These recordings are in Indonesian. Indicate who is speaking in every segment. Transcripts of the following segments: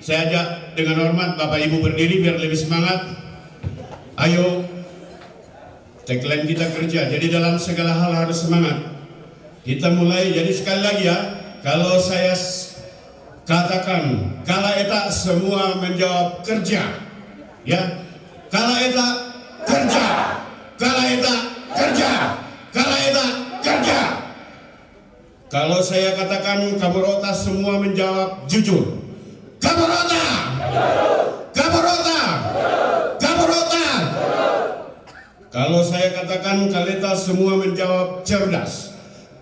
Speaker 1: saya ajak dengan hormat Bapak Ibu berdiri biar lebih semangat. Ayo, tagline kita kerja. Jadi dalam segala hal harus semangat. Kita mulai. Jadi sekali lagi ya, kalau saya katakan kala eta semua menjawab kerja, ya. Kala eta kerja, kala eta kerja, kala eta kerja. Kalau saya katakan Kabarota semua menjawab jujur. Kabarota, Kabarota, Kabarota. Kalau saya katakan Kaleta semua menjawab cerdas.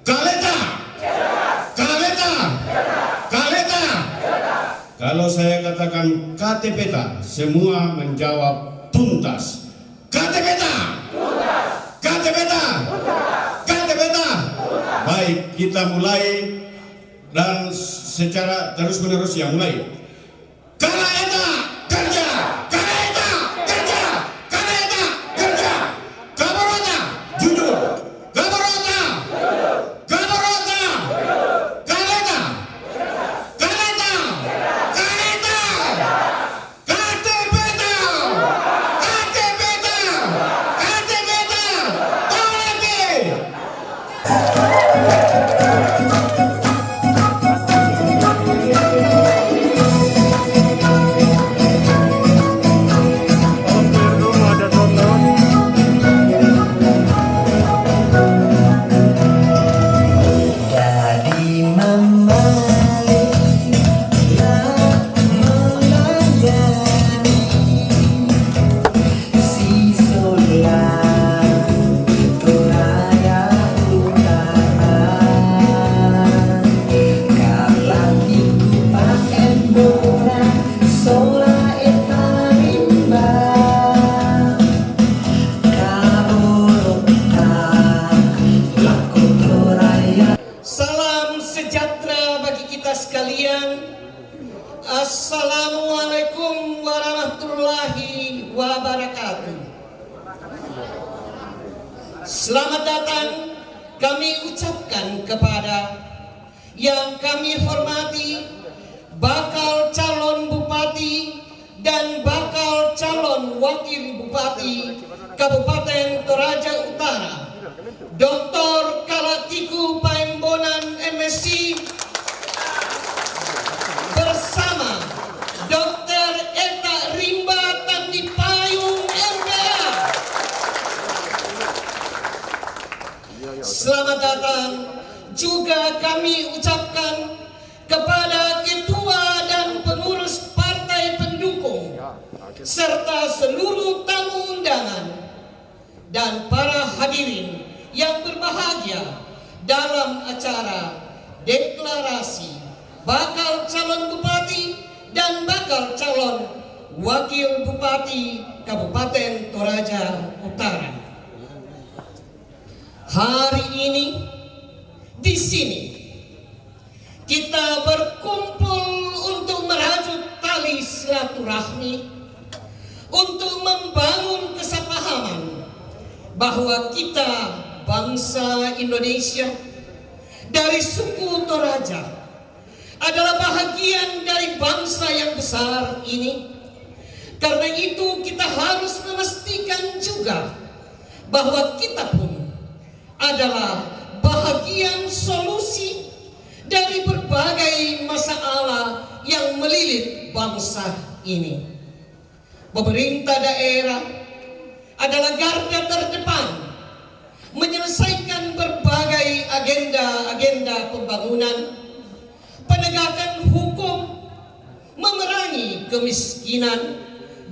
Speaker 1: Kaleta, Kaleta, Kaleta. Kalau saya katakan KTPeta semua menjawab tuntas. KTPeta, KTPeta, KTPeta. Baik, kita mulai dan secara terus menerus ya mulai. Kala eta kerja, kala eta kerja, kala eta kerja. Kabarota jujur, Kabarota, Kabarota, Kaleta, Kaleta, Kaleta, KTPeta, KTPeta, KTPeta, Tolepe. Assalamualaikum warahmatullahi wabarakatuh. Selamat datang kami ucapkan kepada yang kami hormati bakal calon bupati dan bakal calon wakil bupati Kabupaten Toraja Utara, Dr. Kalatiku Paembonan MSc bersama Dr. Eta Rimba Tandipayung MPA. Selamat datang juga kami ucapkan kepada ketua dan pengurus partai pendukung serta seluruh tamu undangan dan para hadirin yang berbahagia dalam acara deklarasi bakal calon bupati dan bakal calon wakil bupati Kabupaten Toraja Utara. Hari ini di sini kita berkumpul untuk merajut tali silaturahmi, untuk membangun kesepahaman bahwa kita bangsa Indonesia dari suku Toraja adalah bahagian dari bangsa yang besar ini. Karena itu kita harus memastikan juga bahwa kita pun adalah bahagian solusi dari berbagai masalah yang melilit bangsa ini. Pemerintah daerah adalah garda terdepan menyelesaikan berbagai agenda-agenda pembangunan, penegakan hukum, memerangi kemiskinan,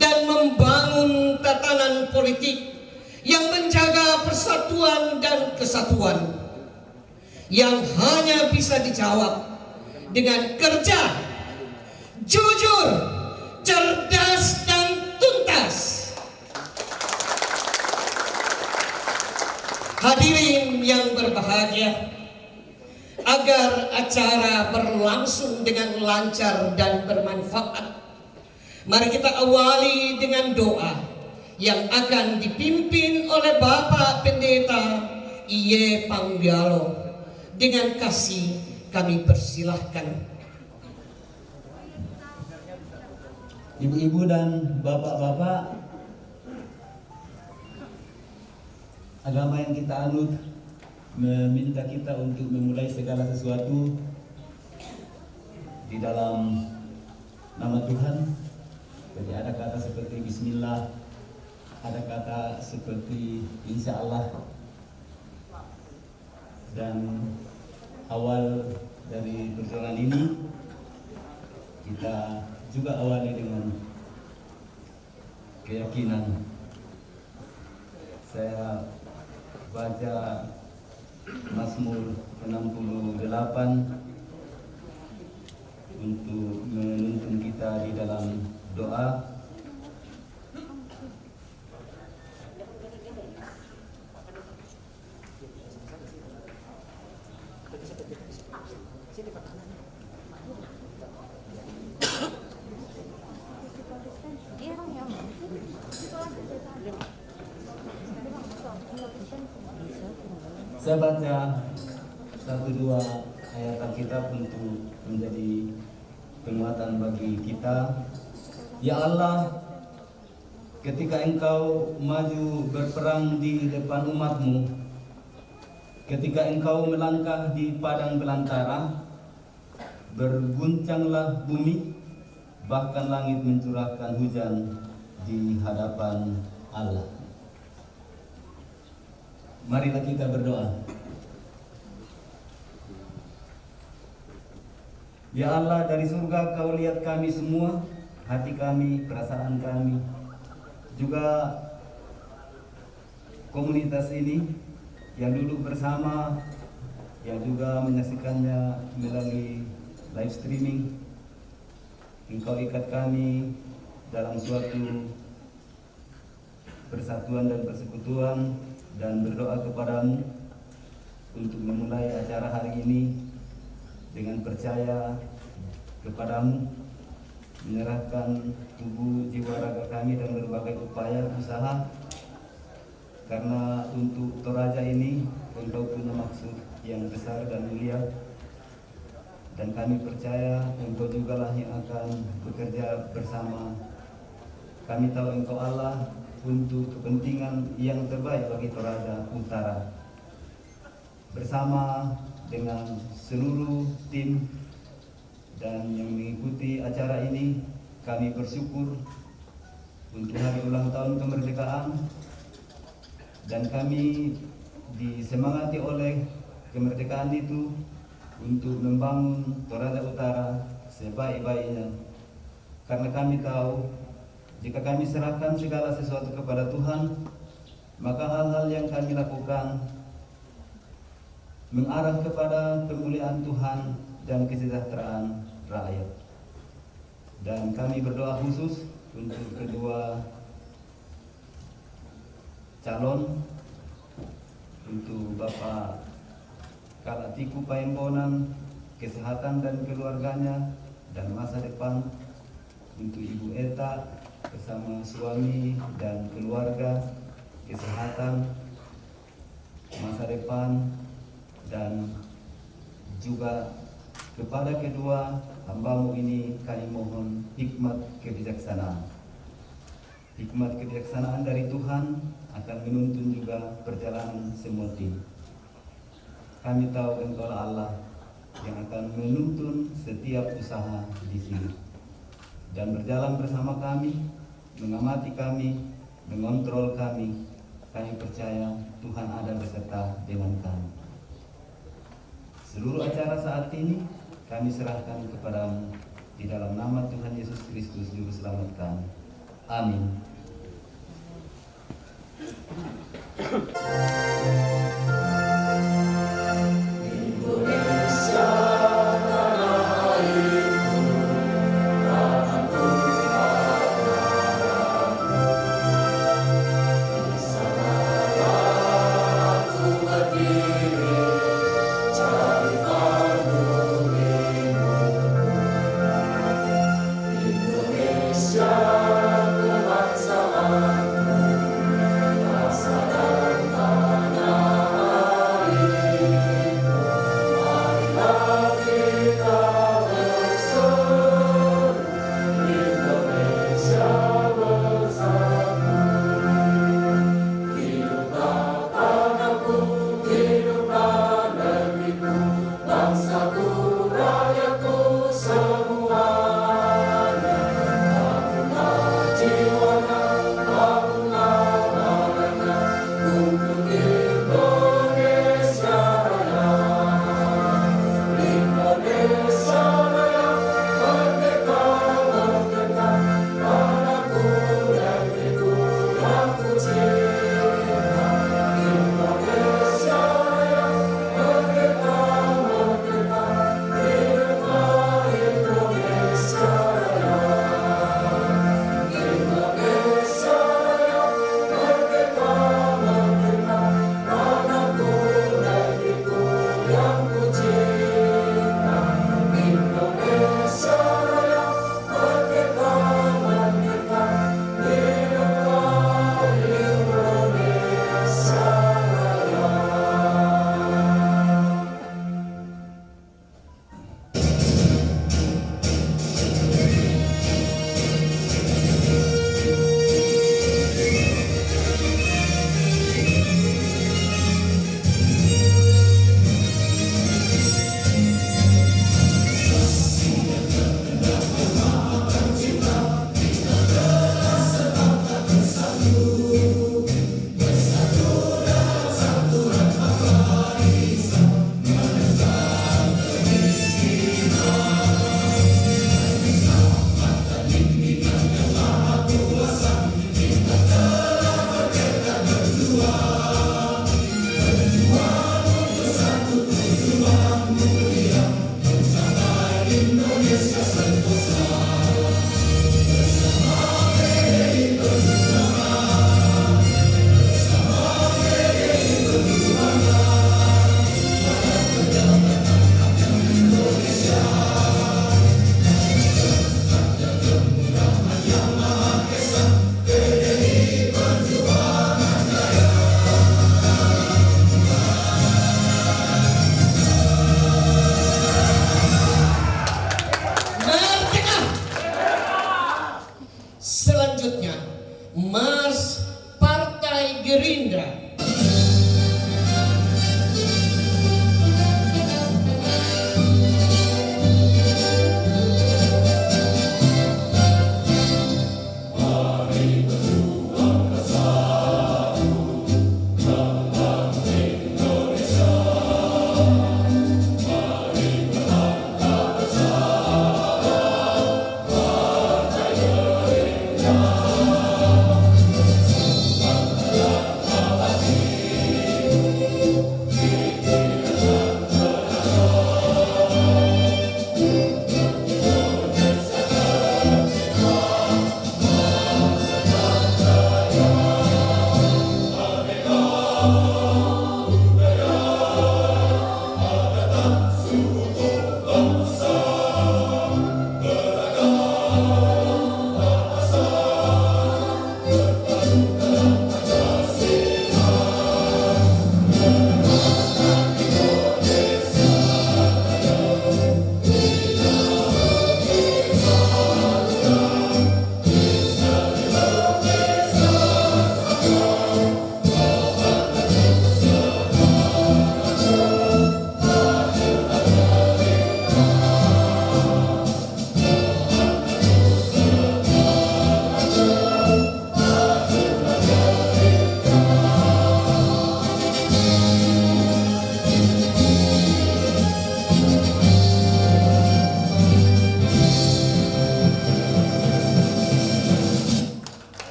Speaker 1: dan membangun tatanan politik yang menjaga persatuan dan kesatuan yang hanya bisa dijawab dengan kerja, jujur, cerdas, dan tuntas. Hadirin yang berbahagia, agar acara berlangsung dengan lancar dan bermanfaat, mari kita awali dengan doa yang akan dipimpin oleh Bapak Pendeta Iye Pangbialo. Dengan kasih kami persilahkan.
Speaker 2: Ibu-ibu dan bapak-bapak, agama yang kita anut meminta kita untuk memulai segala sesuatu di dalam nama Tuhan. Jadi ada kata seperti Bismillah, ada kata seperti Insya Allah, dan awal dari perjalanan ini kita juga awali dengan keyakinan. Saya baca Mazmur 68 untuk menuntun kita di dalam doa. Saya baca 1-2 ayat Alkitab untuk menjadi penguatan bagi kita. Ya Allah, ketika Engkau maju berperang di depan umat-Mu, ketika Engkau melangkah di padang belantara, berguncanglah bumi, bahkan langit mencurahkan hujan di hadapan Allah. Marilah kita berdoa. Ya Allah, dari surga Kau lihat kami semua, hati kami, perasaan kami, juga komunitas ini yang duduk bersama, yang juga menyaksikannya melalui live streaming. Engkau ikat kami dalam suatu persatuan dan persekutuan, dan berdoa kepadamu untuk memulai acara hari ini dengan percaya kepadamu, menyerahkan tubuh, jiwa, raga kami dan berbagai upaya usaha, karena untuk Toraja ini Engkau punya maksud yang besar dan mulia, dan kami percaya Engkau jugalah yang akan bekerja bersama. Kami tahu Engkau Allah untuk kepentingan yang terbaik bagi Toraja Utara. Bersama dengan seluruh tim dan yang mengikuti acara ini, kami bersyukur untuk hari ulang tahun kemerdekaan, dan kami disemangati oleh kemerdekaan itu untuk membangun Toraja Utara sebaik-baiknya, karena kami tahu jika kami serahkan segala sesuatu kepada Tuhan, maka hal-hal yang kami lakukan mengarah kepada kemuliaan Tuhan dan kesejahteraan rakyat. Dan kami berdoa khusus untuk kedua calon, untuk Bapak Kalatiku Paembonan, kesehatan dan keluarganya dan masa depan, untuk Ibu Eta bersama suami dan keluarga, kesehatan, masa depan, dan juga kepada kedua hamba-Mu ini kami mohon hikmat kebijaksanaan. Hikmat kebijaksanaan dari Tuhan akan menuntun juga perjalanan semua tim. Kami tahu Engkau Allah yang akan menuntun setiap usaha di sini dan berjalan bersama kami, mengamati kami, mengontrol kami. Kami percaya Tuhan ada beserta dengan kami. Seluruh acara saat ini kami serahkan kepadamu di dalam nama Tuhan Yesus Kristus Juru Selamat kami. Amin.
Speaker 3: Indonesia kebangsaan, bangsa dan tanah.
Speaker 1: selanjutnya, Mas Partai Gerindra.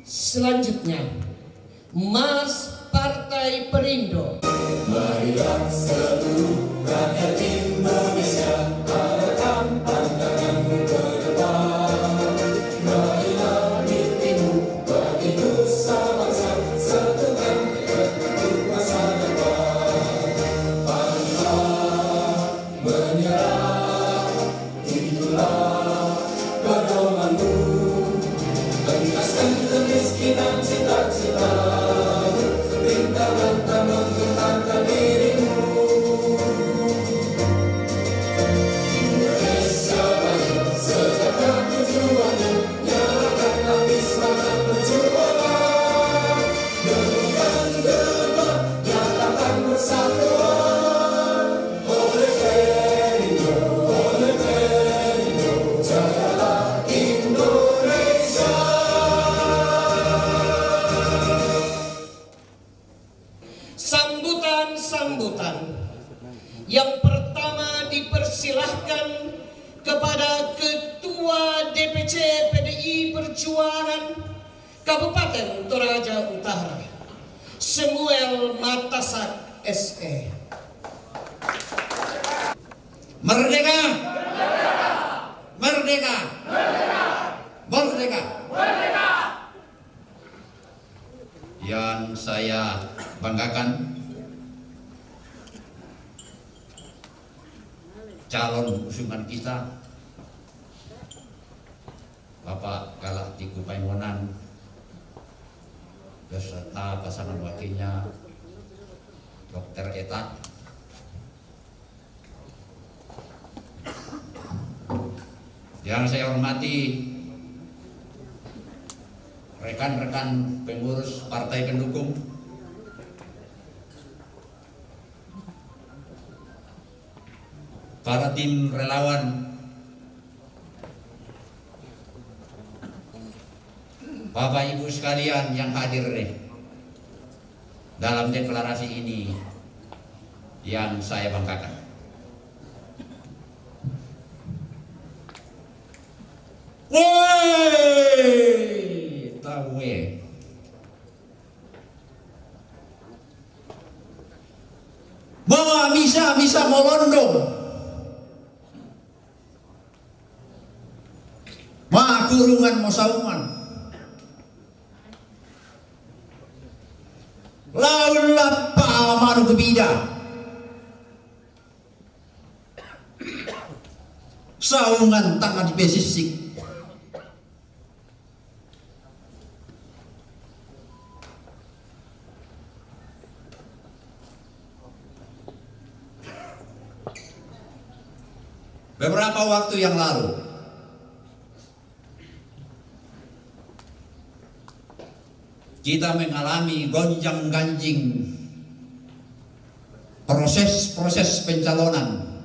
Speaker 1: Selanjutnya, Mas Partai Perindo.
Speaker 3: Marilah seluruh rakyat Indonesia, arahkan pandanganmu ke depan. Raihlah mimpimu bagi nusa bangsa, satukan untuk masa depan. Pantang menyerah, itulah pedomanmu. Entaskan kemiskinan cita-cita, rintangan tak menggentarkan dirimu. Indonesia maju, sejahtera tujuannya, nyalakan api semangat perjuangan. Dengarkan debat, nyatakan persatuan. Oleh Perindo, jayalah Indonesia.
Speaker 1: Sambutan. Yang pertama dipersilahkan kepada Ketua DPC PDI Perjuangan Kabupaten Toraja Utara, Samuel Matasak SE.
Speaker 4: Merdeka! Merdeka! Merdeka! Merdeka! Yang saya banggakan, calon usungan kita, Bapak Kalak Tiku Paimonan beserta pasangan wakilnya Dr. Eta. Yang saya hormati rekan-rekan pengurus partai pendukung, para tim relawan, Bapak Ibu sekalian yang hadir dalam deklarasi ini yang saya banggakan. Woi, tahu bahwa bisa melondong, kurungan musauman, laulah pamanu kebida, saungan tangan di pesisik. Beberapa waktu yang lalu, kita mengalami gonjang-ganjing proses pencalonan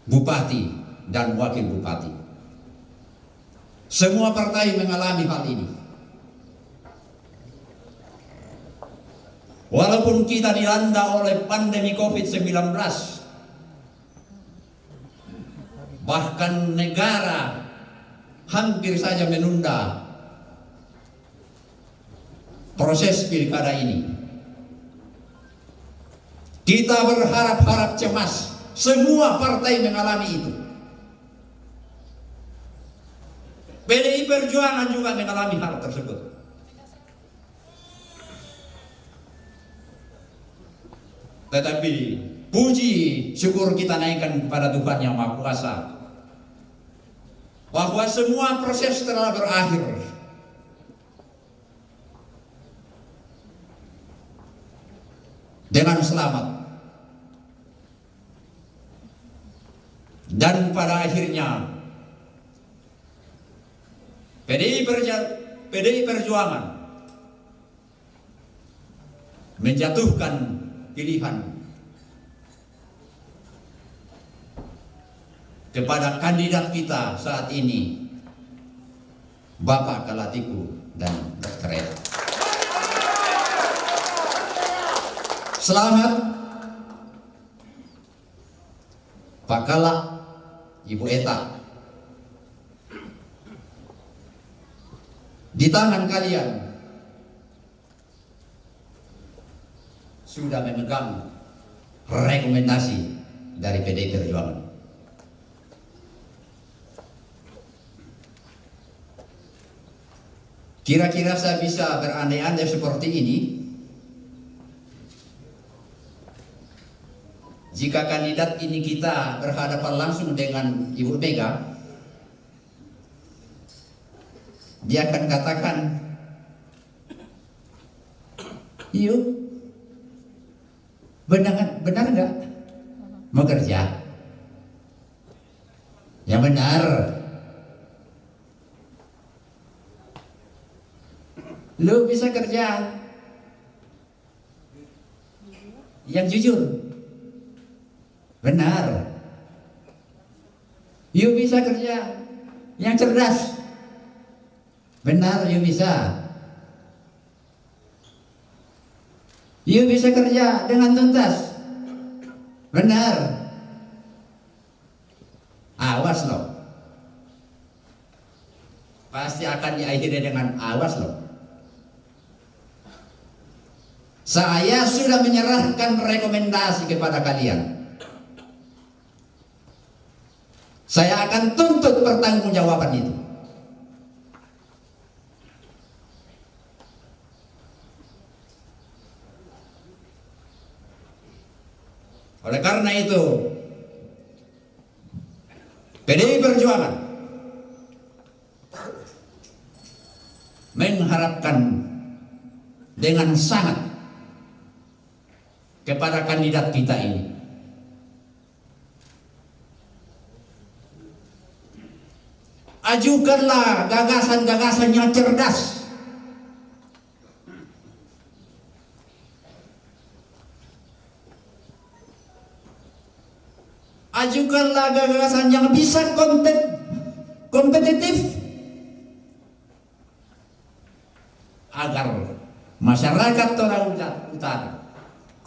Speaker 4: bupati dan wakil bupati. Semua partai mengalami hal ini. Walaupun kita dilanda oleh pandemi COVID-19, bahkan negara hampir saja menunda proses pilkada ini. Kita berharap-harap cemas, semua partai mengalami itu. PDI Perjuangan juga mengalami hal tersebut. Tetapi puji syukur kita naikkan kepada Tuhan Yang Maha Kuasa, bahwa semua proses telah berakhir. Dengan selamat. Dan pada akhirnya PDI Perjuangan menjatuhkan pilihan kepada kandidat kita saat ini, Bapak Kalak Tiku dan Dr. Eta. Selamat Pak Kalak, Ibu Eta. Di tangan kalian sudah memegang rekomendasi dari PDI Perjuangan. Kira-kira saya bisa berandai-andai seperti ini jika kandidat ini kita berhadapan langsung dengan Ibu Mega. Dia akan katakan, "Yuk, benar nggak mau kerja? Yang benar. Lu bisa kerja yang jujur, benar. You bisa kerja yang cerdas, benar. You bisa. You bisa kerja dengan tuntas, benar. Awas loh, akan diakhiri dengan awas loh. Saya sudah menyerahkan rekomendasi kepada kalian. Saya akan tuntut pertanggungjawaban itu. Oleh karena itu, PDI Perjuangan mengharapkan dengan sangat kepada kandidat kita ini. Ajukanlah gagasan-gagasan yang cerdas. Ajukanlah gagasan yang bisa kompetitif agar masyarakat Toraja Utara,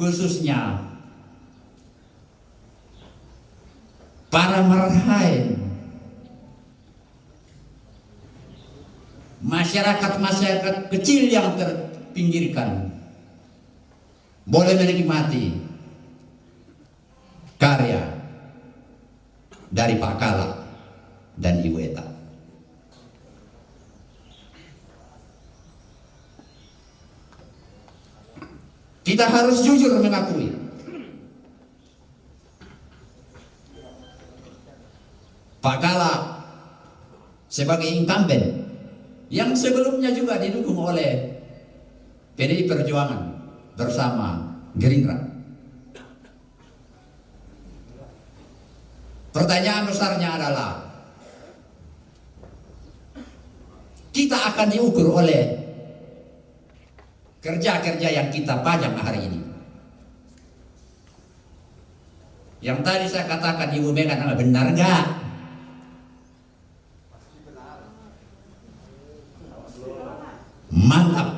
Speaker 4: khususnya para marhain, masyarakat kecil yang terpinggirkan, boleh menikmati karya dari Pak Kala dan Ibu Eta. Kita harus jujur mengakui Pak Kala sebagai incumbent yang sebelumnya juga didukung oleh PDI Perjuangan bersama Gerindra. Pertanyaan besarnya adalah, kita akan diukur oleh kerja-kerja yang kita pajang hari ini. Yang tadi saya katakan Ibu Mega, benar nggak? Mantap.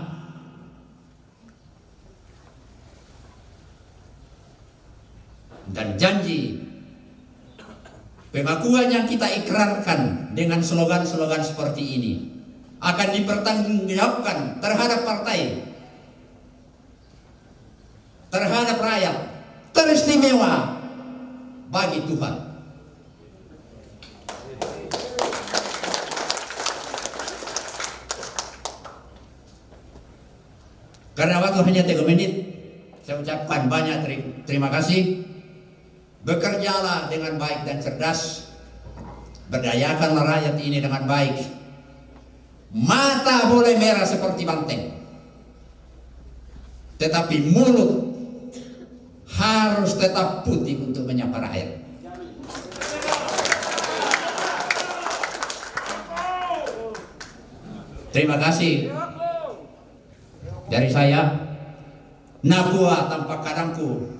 Speaker 4: Dan janji pengakuan yang kita ikrarkan dengan slogan-slogan seperti ini akan dipertanggungjawabkan terhadap partai, terhadap rakyat, teristimewa bagi Tuhan. Karena waktu hanya 3 menit, saya ucapkan banyak terima kasih. Bekerjalah dengan baik dan cerdas, berdayakanlah rakyat ini dengan baik. Mata boleh merah seperti banteng, tetapi mulut harus tetap putih untuk menyapa rakyat. Terima kasih dari saya, Nakua tanpa kadangku.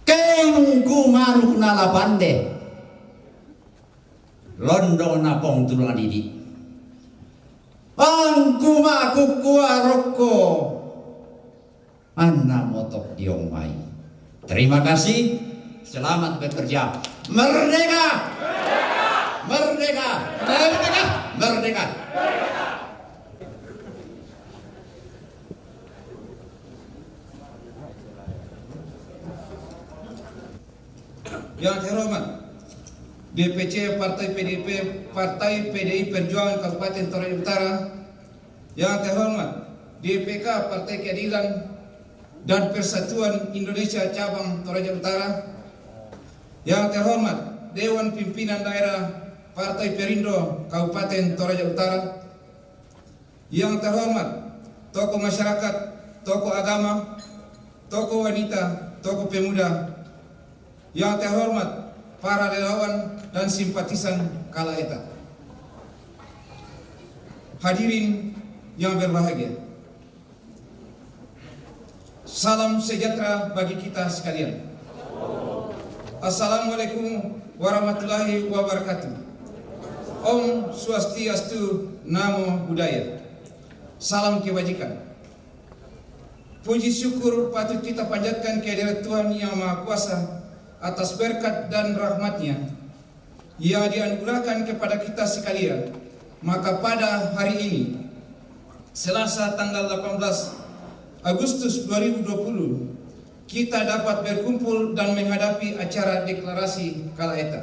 Speaker 4: Kengku manuk nala pande, londo napong tulang didi. Angku maku kua roko, anna motok diomai. Terima kasih, selamat bekerja. Merdeka! Merdeka! Merdeka! Merdeka!
Speaker 5: Yang terhormat DPC Partai PDI Perjuangan Kabupaten Toraja Utara, yang terhormat DPK Partai Keadilan dan Persatuan Indonesia Cabang Toraja Utara, yang terhormat Dewan Pimpinan Daerah Partai Perindo Kabupaten Toraja Utara, yang terhormat tokoh masyarakat, tokoh agama, tokoh wanita, tokoh pemuda, yang terhormat para relawan dan simpatisan Kala Eta. Hadirin yang berbahagia, salam sejahtera bagi kita sekalian. Assalamualaikum warahmatullahi wabarakatuh. Om Swastiastu, Namo Buddhaya. Salam kebajikan. Puji syukur patut kita panjatkan kehadirat Tuhan Yang Maha Kuasa atas berkat dan rahmatnya yang dianugerahkan kepada kita sekalian Maka pada hari ini, Selasa tanggal 18 Agustus 2020, kita dapat berkumpul dan menghadapi acara deklarasi kala eta.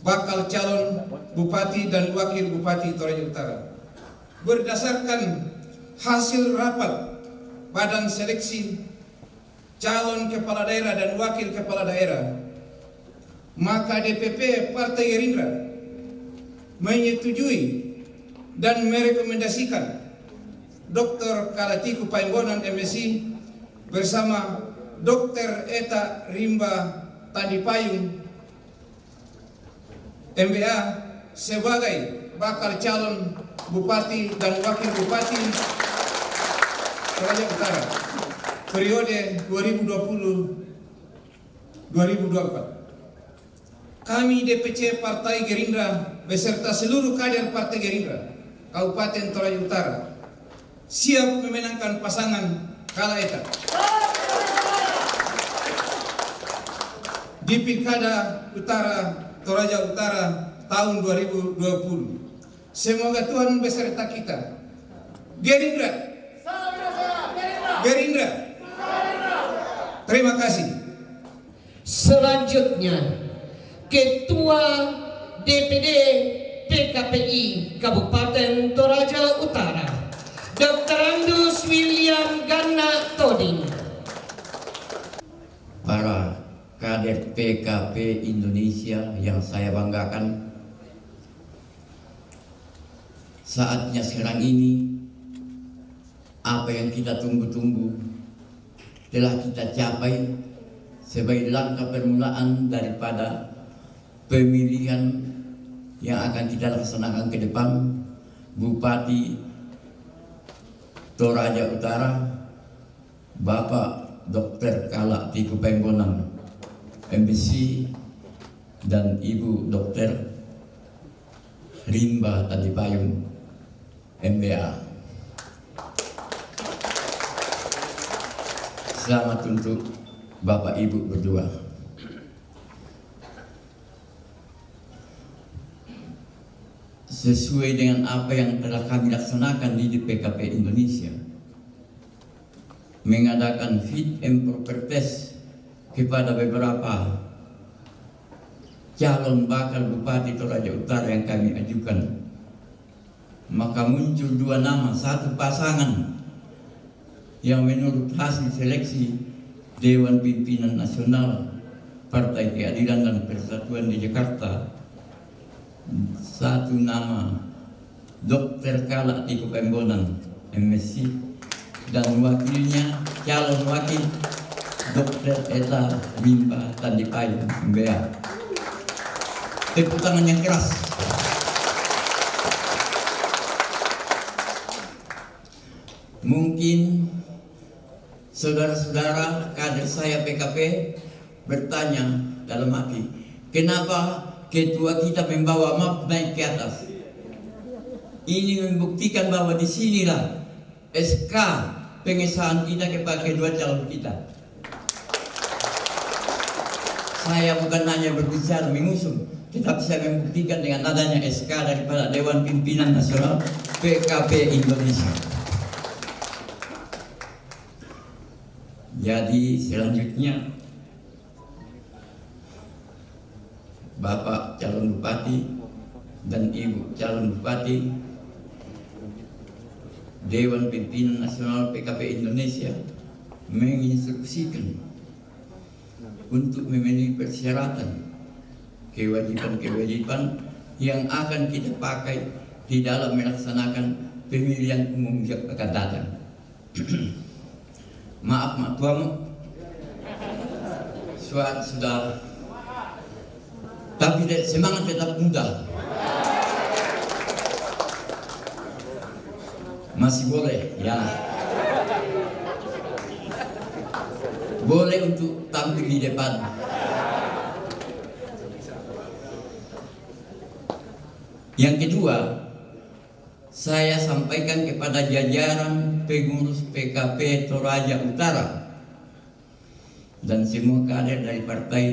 Speaker 5: Bakal calon Bupati dan Wakil Bupati Toraja Utara. Berdasarkan hasil rapat Badan Seleksi Calon Kepala Daerah dan Wakil Kepala Daerah, maka DPP Partai Gerindra menyetujui dan merekomendasikan Dr. Kalatiku Paimbonan MSI bersama Dr. Eta Rimba Tandipayung MBA sebagai bakal calon Bupati dan Wakil Bupati Toraja Utara periode 2020-2024. Kami DPC Partai Gerindra beserta seluruh kader Partai Gerindra Kabupaten Toraja Utara siap memenangkan pasangan kala eta di Pilkada Utara Toraja Utara tahun 2020. Semoga Tuhan beserta kita. Gerindra. Gerindra. Terima kasih.
Speaker 1: Selanjutnya, Ketua DPD PKPI Kabupaten Toraja Utara, Dr. Andus William Ganna Toding.
Speaker 4: Para kader PKP Indonesia yang saya banggakan, saatnya sekarang ini apa yang kita tunggu-tunggu telah kita capai sebagai langkah permulaan daripada pemilihan yang akan kita laksanakan ke depan. Bupati Toraja Utara Bapak Dr. Kalatiku Paimbonan MSI dan Ibu Dr. Rimba Tandipayung MBA. Selamat untuk Bapak Ibu berdua. Sesuai dengan apa yang telah kami laksanakan di PKP Indonesia, mengadakan fit and proper test kepada beberapa calon bakal Bupati Toraja Utara yang kami ajukan. Maka muncul dua nama, satu pasangan yang menurut hasil seleksi Dewan Pimpinan Nasional Partai Keadilan dan Persatuan di Jakarta, satu nama Dr. Kalatiku Paimbonan MSI dan wakilnya calon wakil Dr. Eta Rimba Tandipayung MBA. Tepuk tangan yang keras. Mungkin saudara-saudara kader saya PKP bertanya dalam hati, kenapa ketua kita membawa map naik ke atas? Ini membuktikan bahwa di sinilah SK pengesahan kita kepada kedua calon kita. Saya bukan hanya berbicara mengusung, tetapi saya membuktikan dengan adanya SK daripada Dewan Pimpinan Nasional PKP Indonesia. Jadi selanjutnya Bapak calon Bupati dan Ibu calon Bupati Dewan Pimpinan Nasional PKP Indonesia menginstruksikan untuk memenuhi persyaratan kewajiban-kewajiban yang akan kita pakai di dalam melaksanakan pemilihan umum yang akan datang. Maaf tuamu, sudah, tapi semangat tetap muda. Masih boleh, ya. Boleh untuk tampil di depan. Yang kedua, saya sampaikan kepada jajaran pengurus PKP Toraja Utara dan semua kader dari Partai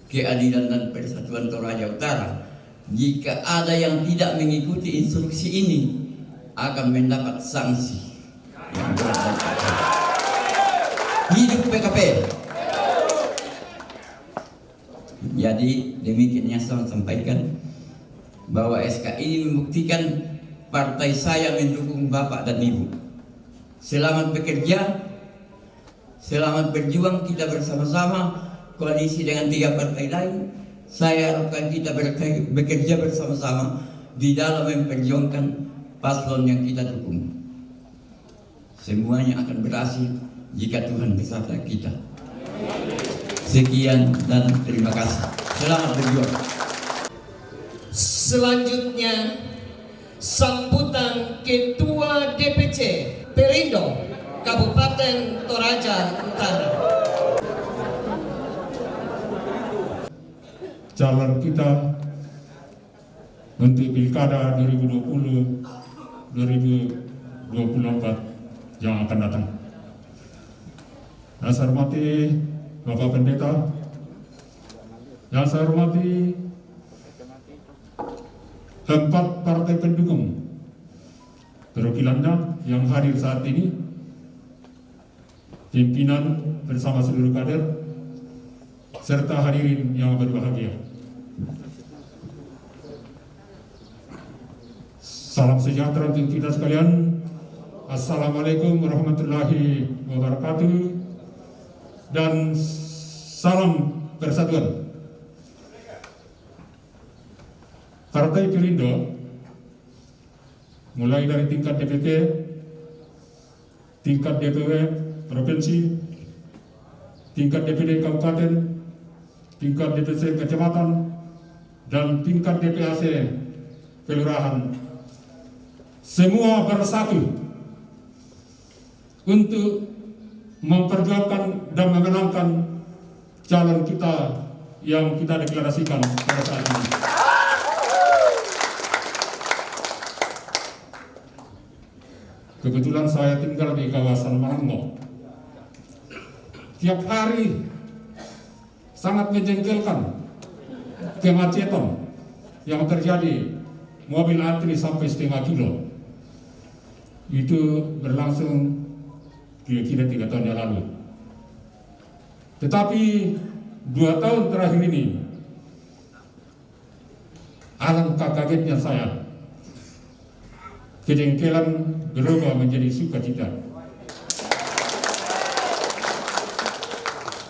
Speaker 4: Keadilan dan Persatuan Toraja Utara
Speaker 6: Jika ada yang tidak mengikuti instruksi ini akan mendapat sanksi yang berat. Hidup PKP. Jadi demikian yang saya sampaikan, bahwa SK ini membuktikan partai saya mendukung Bapak dan Ibu. Selamat bekerja, selamat berjuang kita bersama-sama, koalisi dengan 3 partai lain. Saya harapkan kita bekerja bersama-sama di dalam memperjuangkan paslon yang kita dukung. Semuanya akan berhasil jika Tuhan beserta kita. Sekian dan terima kasih. Selamat berjuang.
Speaker 1: Selanjutnya, sambutan Ketua DPC Perindo Kabupaten Toraja Utara.
Speaker 7: Calon kita untuk Pilkada 2020-2024 yang akan datang. Yang saya hormati Bapak Pendeta, yang saya hormati 4 partai pendukung perwakilannya yang hadir saat ini, pimpinan bersama seluruh kader, serta hadirin yang berbahagia. Salam sejahtera untuk kita sekalian. Assalamualaikum warahmatullahi wabarakatuh. Dan salam persatuan. Partai Perindo mulai dari tingkat DPP, tingkat DPW provinsi, tingkat DPD kabupaten, tingkat DPC kecamatan, dan tingkat DPAC kelurahan, semua bersatu untuk memperjuangkan dan memenangkan calon kita yang kita deklarasikan pada saat ini. Kebetulan saya tinggal di kawasan Marango. Tiap hari sangat menjengkelkan kemacetan yang terjadi, mobil antri sampai setengah kilo. Itu berlangsung kira-kira 3 tahun yang lalu. Tetapi 2 tahun terakhir ini, alangkah kagetnya saya, kejengkelan berubah menjadi sukacita.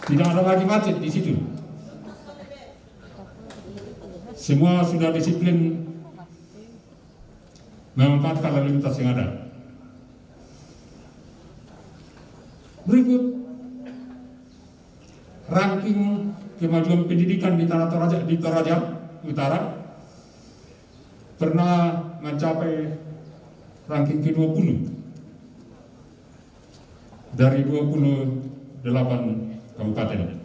Speaker 7: Tidak ada lagi macet di situ. Semua sudah disiplin memanfaatkan lalu lintas yang ada. Berikut ranking kemajuan pendidikan di Tanah Toraja, di Toraja Utara pernah mencapai ranking ke-20 dari 28 kabupaten.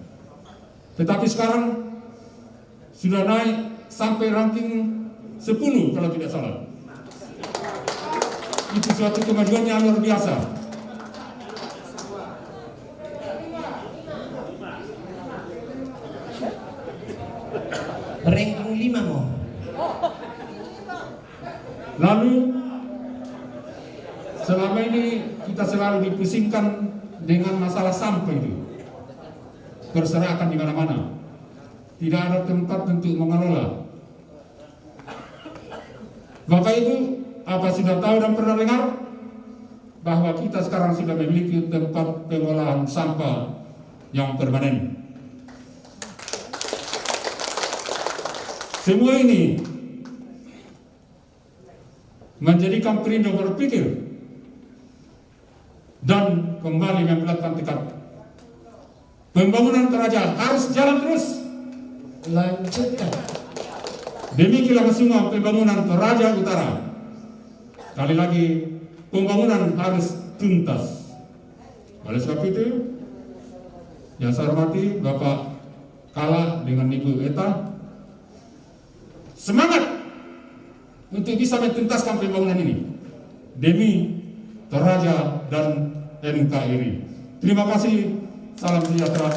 Speaker 7: Tetapi sekarang sudah naik sampai ranking 10 kalau tidak salah. Itu suatu kemajuan yang luar biasa.
Speaker 1: Ranking 5 mo.
Speaker 7: Lalu selama ini kita selalu dipusingkan dengan masalah sampah itu. Berserakan di mana-mana. Tidak ada tempat untuk mengelola. Bapak Ibu, apa sudah tahu dan pernah dengar bahwa kita sekarang sudah memiliki tempat pengolahan sampah yang permanen. Semua ini menjadikan Perindo berpikir dan kembali membulatkan tekad. Pembangunan Toraja harus jalan terus.
Speaker 1: Lanjutkan.
Speaker 7: Demi kelangsungan pembangunan Toraja Utara. Sekali lagi, pembangunan harus tuntas. Oleh sebab itu, yang saya hormati Bapak Kala dengan Ibu Eta, semangat untuk bisa mentuntaskan pembangunan ini demi Toraja dan NKRI. Terima kasih. Salam sejahtera.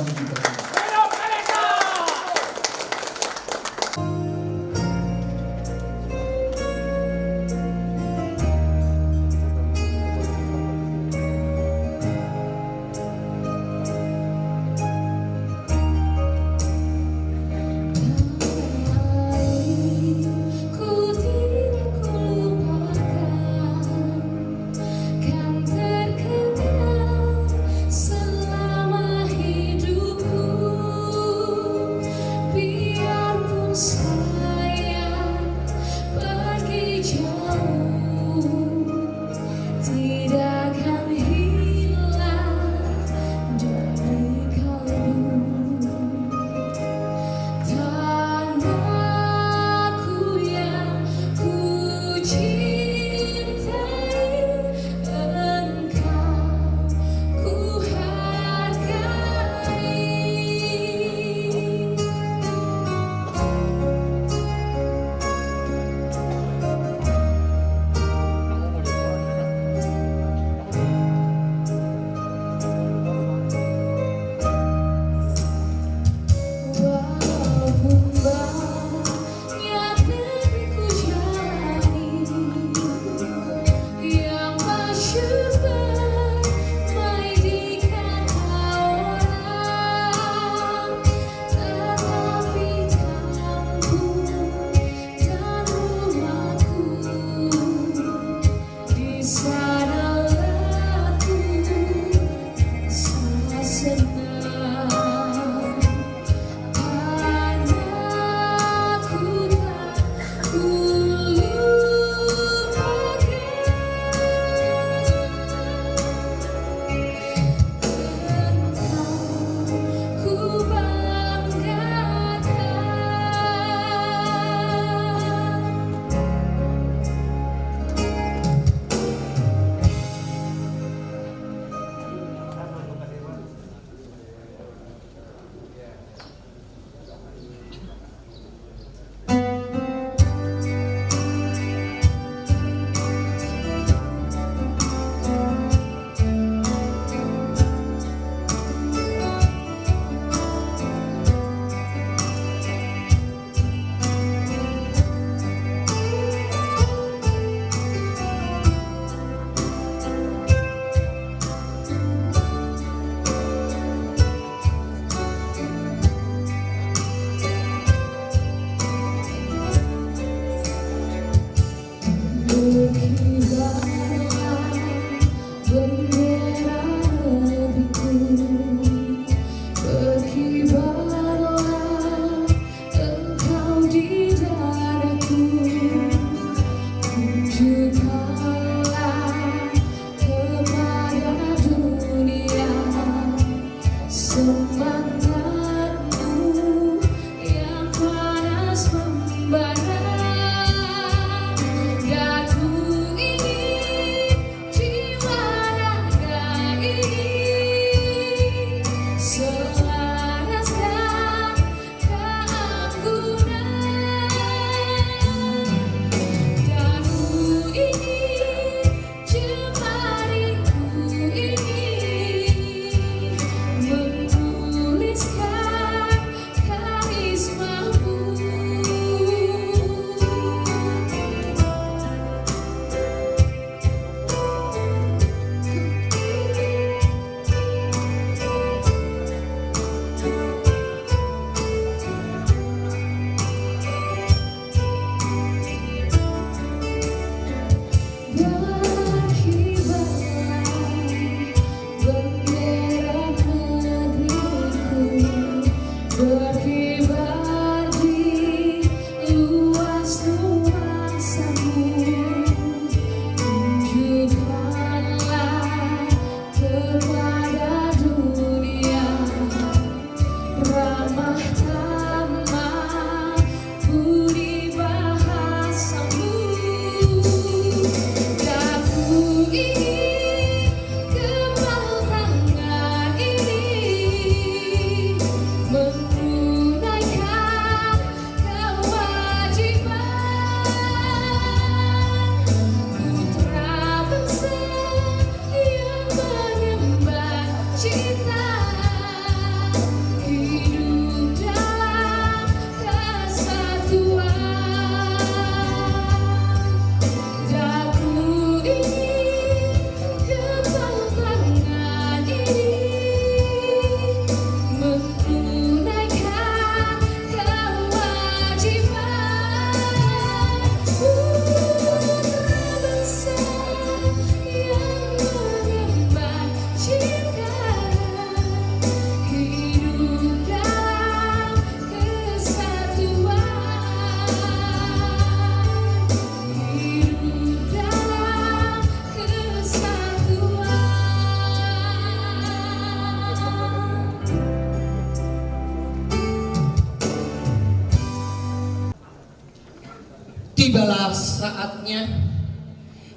Speaker 1: Tibalah saatnya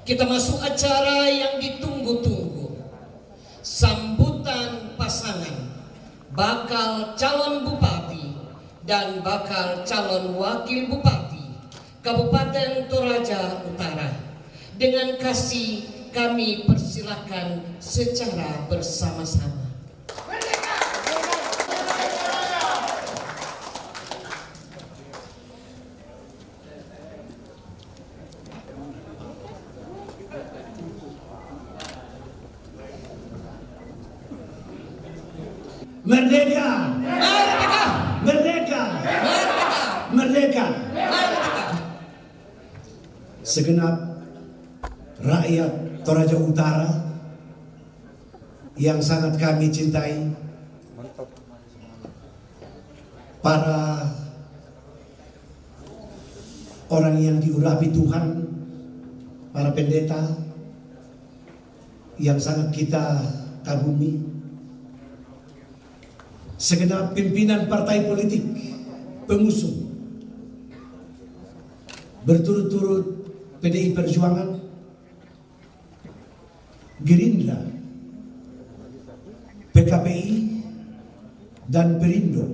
Speaker 1: kita masuk acara yang ditunggu-tunggu. Sambutan pasangan bakal calon bupati dan bakal calon wakil bupati Kabupaten Toraja Utara. Dengan kasih kami persilakan secara bersama-sama.
Speaker 3: Merdeka!
Speaker 1: Merdeka!
Speaker 3: Merdeka!
Speaker 1: Merdeka!
Speaker 3: Merdeka!
Speaker 1: Merdeka!
Speaker 3: Segenap rakyat Toraja Utara yang sangat kami cintai, para orang yang diurapi Tuhan, para pendeta yang sangat kita kagumi, segenap pimpinan partai politik pengusung, berturut-turut PDI Perjuangan, Gerindra, PKPI, dan Perindo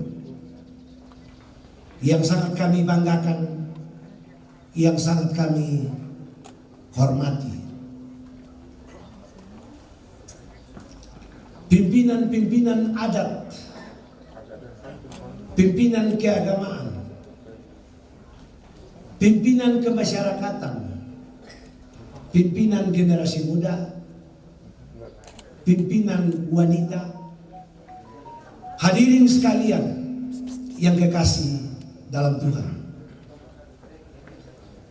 Speaker 3: yang sangat kami banggakan, yang sangat kami hormati. Pimpinan-pimpinan adat, pimpinan keagamaan, pimpinan kemasyarakatan, pimpinan generasi muda, pimpinan wanita, hadirin sekalian yang kekasih dalam Tuhan,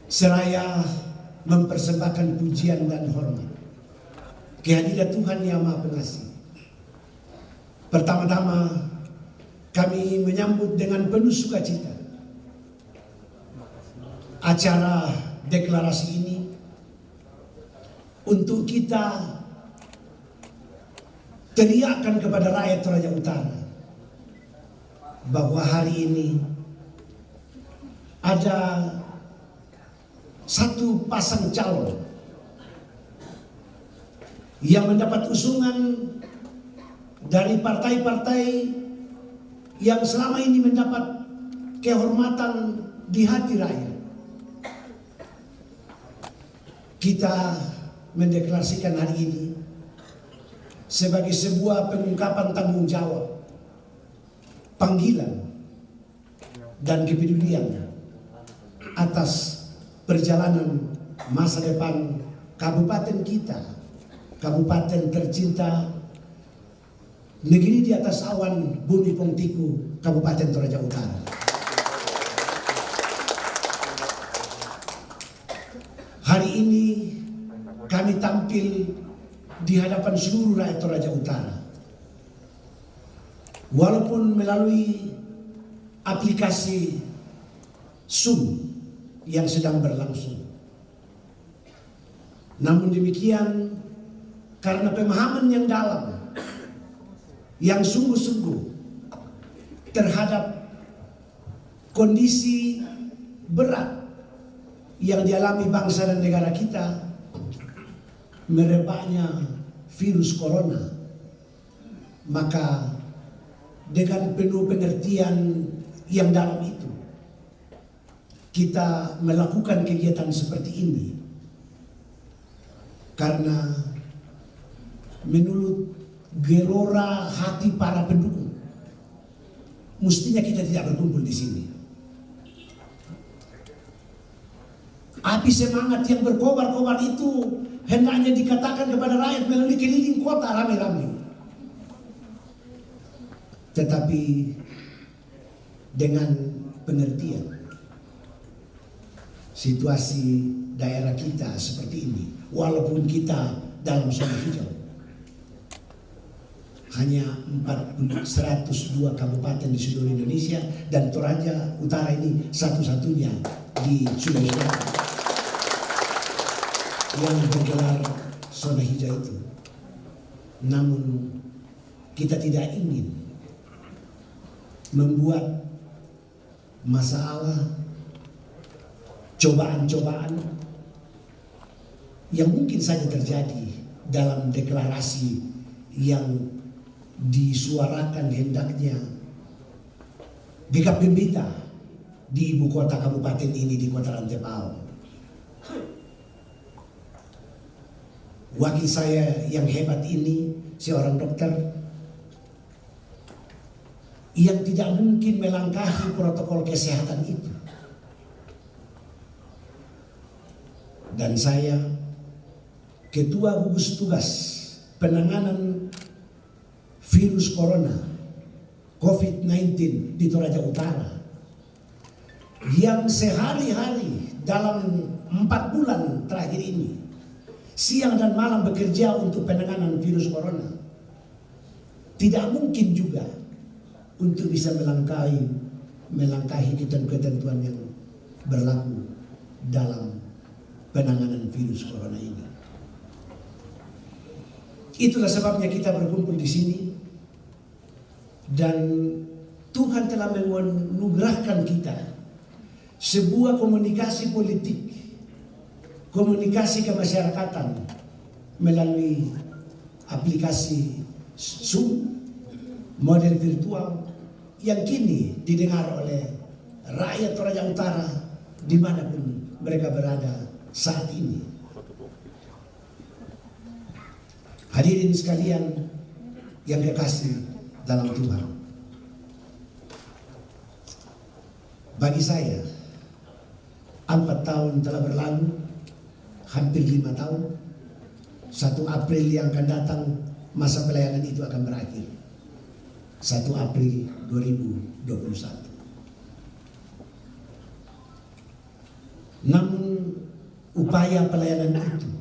Speaker 3: seraya mempersembahkan pujian dan hormat kehadirat Tuhan yang Maha Pengasih. Pertama-tama kami menyambut dengan penuh sukacita acara deklarasi ini untuk kita teriakkan kepada rakyat Toraja Utara bahwa hari ini ada satu pasang calon yang mendapat usungan dari partai-partai yang selama ini mendapat kehormatan di hati rakyat. Kita mendeklarasikan hari ini sebagai sebuah pengungkapan tanggung jawab, panggilan, dan kepedulian atas perjalanan masa depan kabupaten kita, kabupaten tercinta, negeri di atas awan, bumi Pongtiku, Kabupaten Toraja Utara. Hari ini kami tampil di hadapan seluruh rakyat Toraja Utara. Walaupun melalui aplikasi Zoom yang sedang berlangsung. Namun demikian, karena pemahaman yang dalam, yang sungguh-sungguh terhadap kondisi berat yang dialami bangsa dan negara kita, merebaknya virus corona, maka dengan penuh pengertian yang dalam itu kita melakukan kegiatan seperti ini karena menurut gelora hati para pendukung mestinya kita tidak berkumpul di sini. Api semangat yang berkobar-kobar itu hendaknya dikatakan kepada rakyat melalui keliling kota rame-rame. Tetapi dengan pengertian situasi daerah kita seperti ini, walaupun kita dalam zona hijau, hanya 102 kabupaten di seluruh Indonesia dan Toraja Utara ini satu-satunya di Sulawesi Selatan yang bergelar zona hijau itu. Namun kita tidak ingin membuat masalah, cobaan-cobaan yang mungkin saja terjadi dalam deklarasi yang disuarakan hendaknya gegap gembita di ibu kota kabupaten ini, di Kota Rantepao. Wakil saya yang hebat ini seorang dokter yang tidak mungkin melangkahi protokol kesehatan itu. Dan saya ketua gugus tugas penanganan virus corona COVID-19 di Toraja Utara yang sehari-hari dalam 4 bulan terakhir ini siang dan malam bekerja untuk penanganan virus corona, tidak mungkin juga untuk bisa melangkahi ketentuan yang berlaku dalam penanganan virus corona ini. Itulah sebabnya kita berkumpul di sini, dan Tuhan telah menganugerahkan kita sebuah komunikasi politik, komunikasi kemasyarakatan melalui aplikasi Zoom, model virtual yang kini didengar oleh rakyat Toraja Utara dimanapun mereka berada saat ini. Hadirin sekalian yang kekasih dalam Tuhan, bagi saya 4 tahun telah berlalu, hampir 5 tahun. 1 April yang akan datang masa pelayanan itu akan berakhir, 1 April 2021. Namun upaya pelayanan itu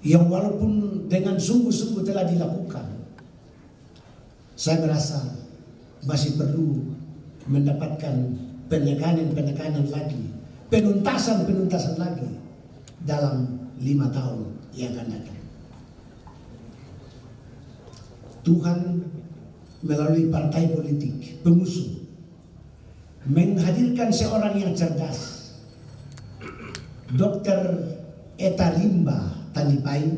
Speaker 3: yang walaupun dengan sungguh-sungguh telah dilakukan, saya merasa masih perlu mendapatkan penekanan lagi, penuntasan lagi dalam 5 tahun yang akan datang. Tuhan melalui partai politik pengusung menghadirkan seorang yang cerdas, Dr. Eta Limba Tanipai,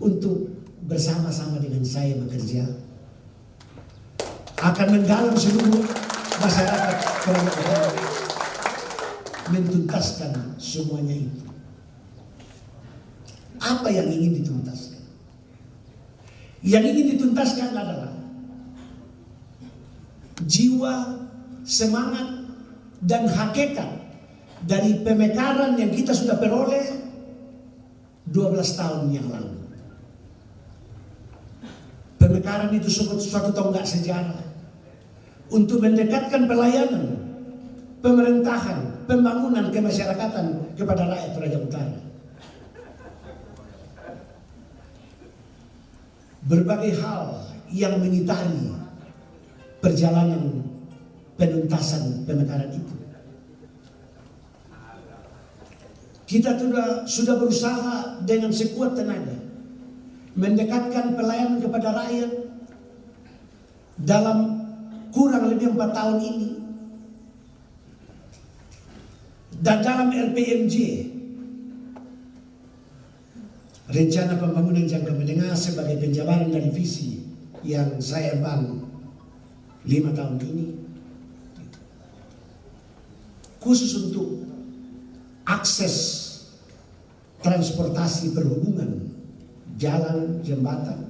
Speaker 3: untuk bersama-sama dengan saya bekerja akan menggalang seluruh masyarakat Keroyokan, mentuntaskan semuanya itu. Apa yang ingin dituntaskan? Yang ingin dituntaskan adalah jiwa, semangat, dan hakikat dari pemekaran yang kita sudah peroleh 12 tahun yang lalu. Pemekaran itu suatu tonggak sejarah untuk mendekatkan pelayanan, pemerintahan, pembangunan kemasyarakatan kepada rakyat Toraja Utara. Berbagai hal yang mengitari perjalanan penuntasan pemekaran itu. Kita sudah berusaha dengan sekuat tenaga mendekatkan pelayanan kepada rakyat dalam kurang lebih 4 tahun ini. Dan dalam RPMJ, rencana pembangunan jangka menengah, sebagai penjabaran dari visi yang saya bangun 5 tahun ini, khusus untuk akses transportasi perhubungan, jalan, jembatan.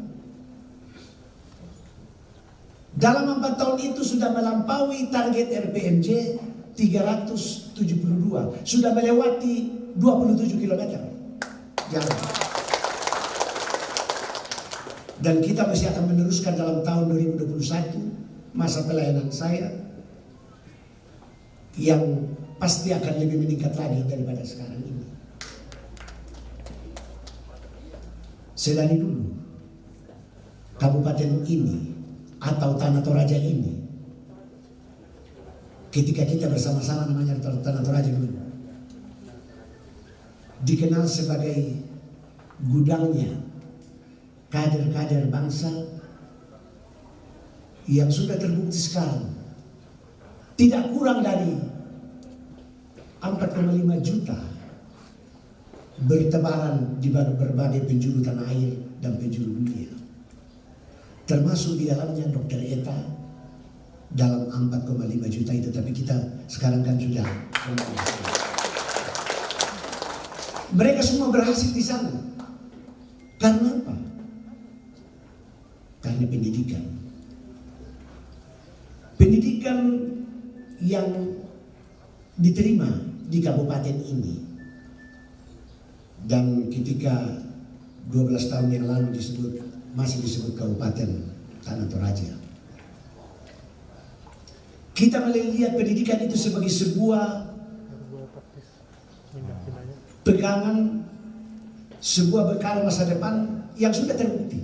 Speaker 3: Dalam 4 tahun itu sudah melampaui target RPMJ 372, sudah melewati 27 km jalan. Dan kita masih akan meneruskan dalam tahun 2021 masa pelayanan saya yang pasti akan lebih meningkat lagi daripada sekarang ini. Sedari dulu kabupaten ini atau Tanah Toraja ini, ketika kita bersama-sama namanya Tanah Toraja dulu, dikenal sebagai gudangnya kader-kader bangsa yang sudah terbukti sekarang tidak kurang dari 4,5 juta bertebaran di berbagai penjuru tanah air dan penjuru dunia, termasuk di dalamnya Dr. Eta dalam 4,5 juta itu. Tapi kita sekarang kan sudah, mereka semua berhasil di sana. Karena apa? Karena pendidikan. Pendidikan yang diterima di kabupaten ini, dan ketika 12 tahun yang lalu masih disebut Kabupaten Tanah Toraja, kita melihat pendidikan itu sebagai sebuah pegangan, sebuah bekal masa depan yang sudah terbukti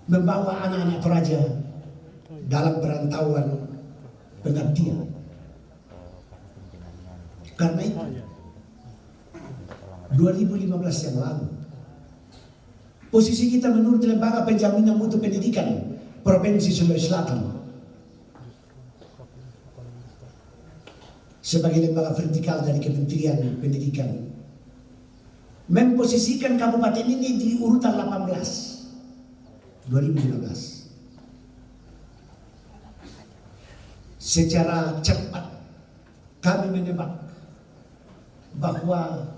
Speaker 3: membawa anak-anak Toraja dalam perantauan pengabdian. Karena itu 2015 yang lalu, posisi kita menurut Lembaga Penjaminan Mutu Pendidikan Provinsi Sulawesi Selatan sebagai lembaga vertikal dari Kementerian Pendidikan memposisikan kabupaten ini di urutan 18 2015. Secara cepat kami menebak bahwa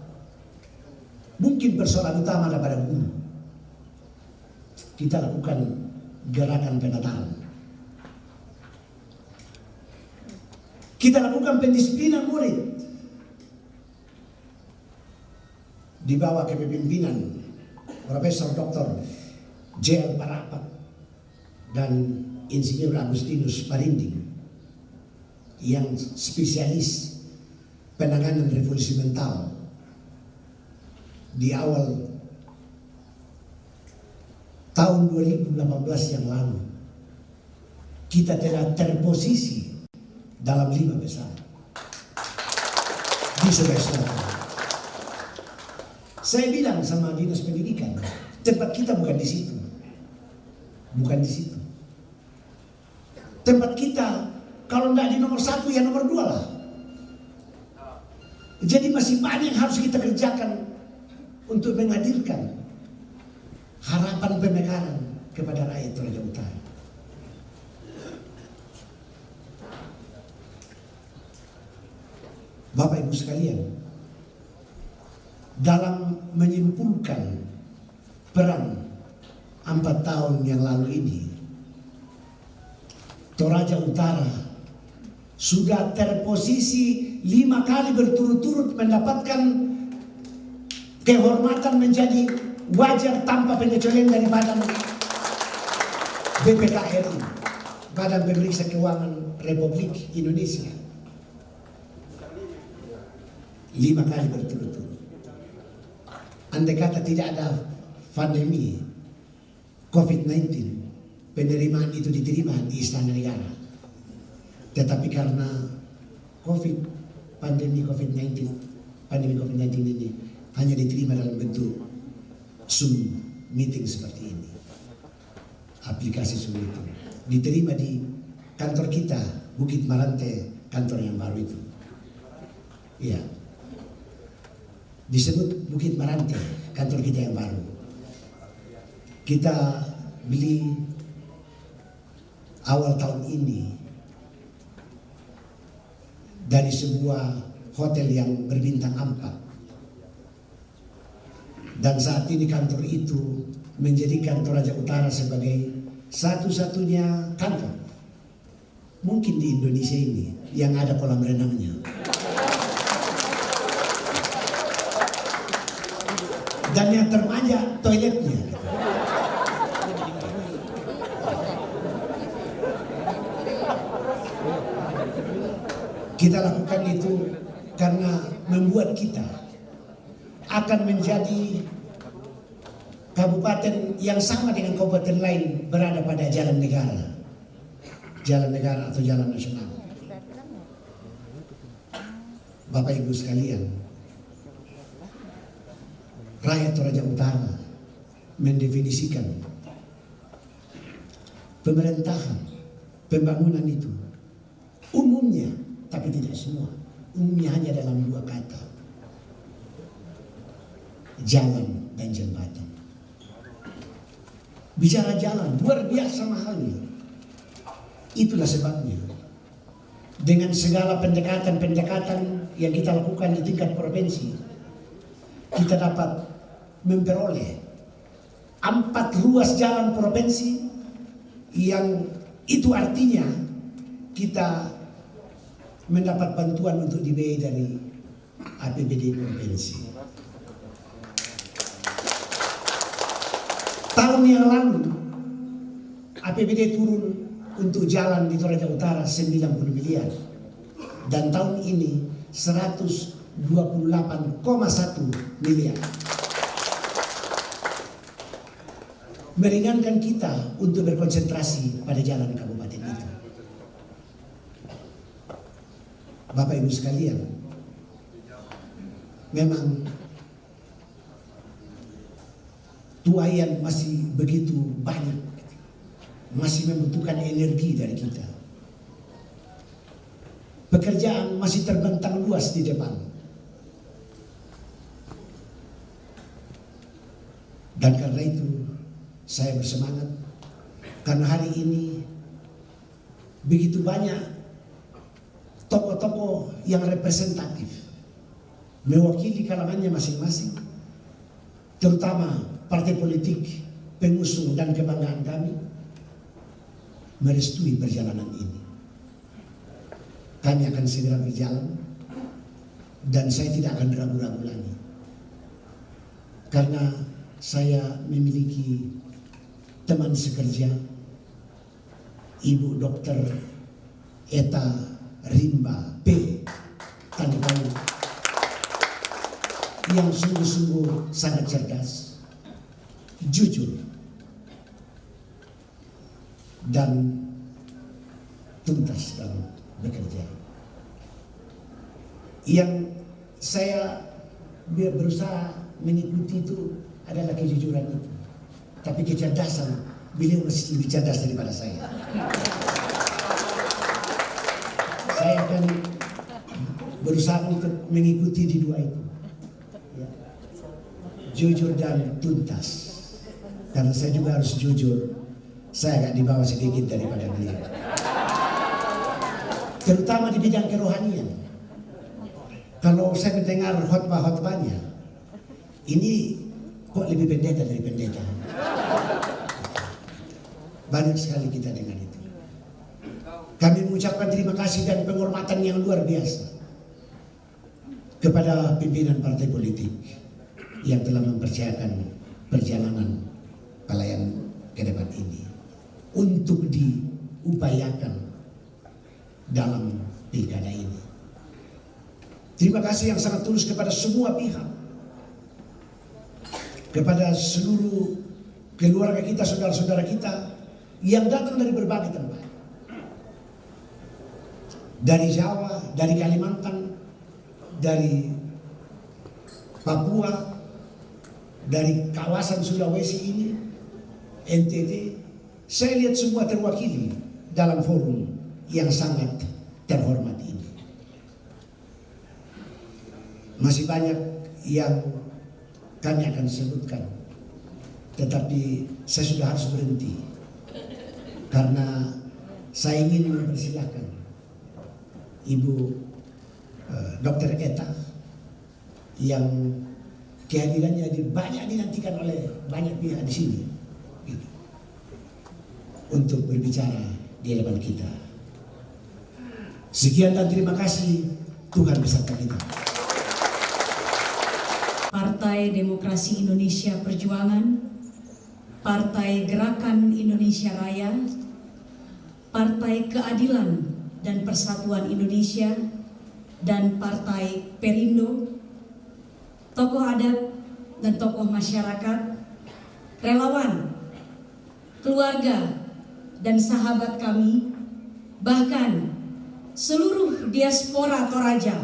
Speaker 3: mungkin persoalan utama ada pada guru. Kita lakukan gerakan penataan. Kita lakukan pendisiplinan murid di bawah kepemimpinan Profesor Dr. J.L. Parapat dan Insinyur Agustinus Parinding yang spesialis penanganan revolusi mental di awal tahun 2018 yang lalu. kita telah terposisi dalam 5 besar di Sulawesi Selatan. Saya bilang sama dinas pendidikan, tempat kita bukan di situ, bukan di situ. Tempat kita kalau tidak di nomor 1 ya nomor 2 lah. Jadi masih banyak yang harus kita kerjakan untuk menghadirkan harapan pemekaran kepada rakyat Toraja Utara. Bapak Ibu sekalian, dalam menyimpulkan perang 4 tahun yang lalu ini, Toraja Utara sudah terposisi 5 kali berturut-turut mendapatkan kehormatan menjadi wajar tanpa pengecualian dari Badan BPKRI, Badan Pemeriksa Keuangan Republik Indonesia. 5 kali berturut-turut. Andai kata tidak ada pandemi COVID-19, penerimaan itu diterima di Istana Negara. Tetapi karena pandemi COVID-19 ini hanya diterima dalam bentuk Zoom meeting seperti ini. Aplikasi Zoom meeting. Diterima di kantor kita, Bukit Marante, kantor yang baru itu. Iya. Disebut Bukit Marante, kantor kita yang baru. Kita beli awal tahun ini dari sebuah hotel yang berbintang 4. Dan saat ini kantor itu menjadikan Toraja Utara sebagai satu-satunya kantor mungkin di Indonesia ini yang ada kolam renangnya. Dan yang termanja toiletnya. Kita lakukan itu karena membuat kita akan menjadi kabupaten yang sama dengan kabupaten lain berada pada jalan negara. Jalan negara atau jalan nasional. Bapak Ibu sekalian, rakyat Toraja Utara mendefinisikan pemerintahan, pembangunan itu umumnya, tapi tidak semua. Umumnya hanya dalam 2 kata. Jalan dan jembatan. Bicara jalan, luar biasa mahalnya. Itulah sebabnya dengan segala pendekatan-pendekatan yang kita lakukan di tingkat provinsi, kita dapat memperoleh 4 ruas jalan provinsi yang itu artinya kita mendapat bantuan untuk dibiayai dari APBD provinsi. Tahun yang lalu APBD turun untuk jalan di Toraja Utara 90 miliar dan tahun ini 128,1 miliar. Meringankan kita untuk berkonsentrasi pada jalan kabupaten itu. Bapak Ibu sekalian, memang tuayan masih begitu banyak, masih membutuhkan energi dari kita. Pekerjaan masih terbentang luas di depan. Dan karena itu saya bersemangat karena hari ini begitu banyak tokoh-tokoh yang representatif mewakili kalangannya masing-masing, terutama partai politik pengusung dan kebanggaan kami merestui perjalanan ini. Kami akan segera berjalan dan saya tidak akan ragu-ragu lagi karena saya memiliki teman sekerja Ibu Dr. Eta Rimba P. Tanpalu yang sungguh-sungguh sangat cerdas, jujur, dan tuntas dalam bekerja. Yang saya berusaha mengikuti itu adalah kejujuran itu. Tapi kecerdasan, beliau masih lebih cerdas daripada saya. Saya akan berusaha untuk mengikuti di dua itu. Ya. Jujur dan tuntas. Karena saya juga harus jujur, saya agak di bawah sedikit daripada beliau. Terutama di bidang kerohanian. Kalau saya mendengar khotbah-khotbahnya, ini kok lebih pendeta dari pendeta. Banyak sekali kita dengar itu. Kami mengucapkan terima kasih dan penghormatan yang luar biasa kepada pimpinan partai politik yang telah mempercayakan perjalanan pelayan ke depan ini untuk diupayakan dalam pilkada ini. Terima kasih yang sangat tulus kepada semua pihak, kepada seluruh keluarga kita, saudara-saudara kita yang datang dari berbagai tempat, dari Jawa, dari Kalimantan, dari Papua, dari kawasan Sulawesi ini, NTT. Saya lihat semua terwakili dalam forum yang sangat terhormat ini. Masih banyak yang kami akan sebutkan, tetapi saya sudah harus berhenti karena saya ingin mempersilahkan Ibu Dr. Eta yang kehadirannya banyak dinantikan oleh banyak pihak di sini, gitu, untuk berbicara di hadapan kita. Sekian dan terima kasih. Tuhan beserta kita.
Speaker 8: Partai Demokrasi Indonesia Perjuangan, Partai Gerakan Indonesia Raya, Partai Keadilan dan Persatuan Indonesia, dan Partai Perindo, tokoh adat dan tokoh masyarakat, relawan, keluarga, dan sahabat kami, bahkan seluruh diaspora Toraja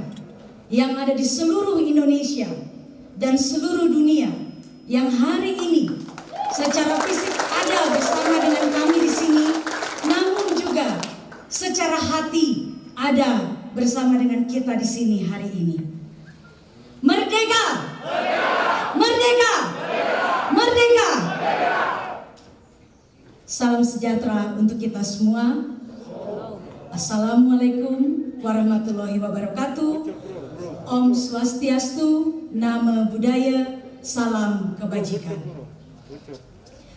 Speaker 8: yang ada di seluruh Indonesia dan seluruh dunia yang hari ini secara fisik ada bersama dengan kami di sini, namun juga secara hati ada bersama dengan kita di sini hari ini. Merdeka! Merdeka! Merdeka! Salam sejahtera untuk kita semua. Assalamualaikum warahmatullahi wabarakatuh. Om Swastiastu, Namo Buddhaya, salam kebajikan.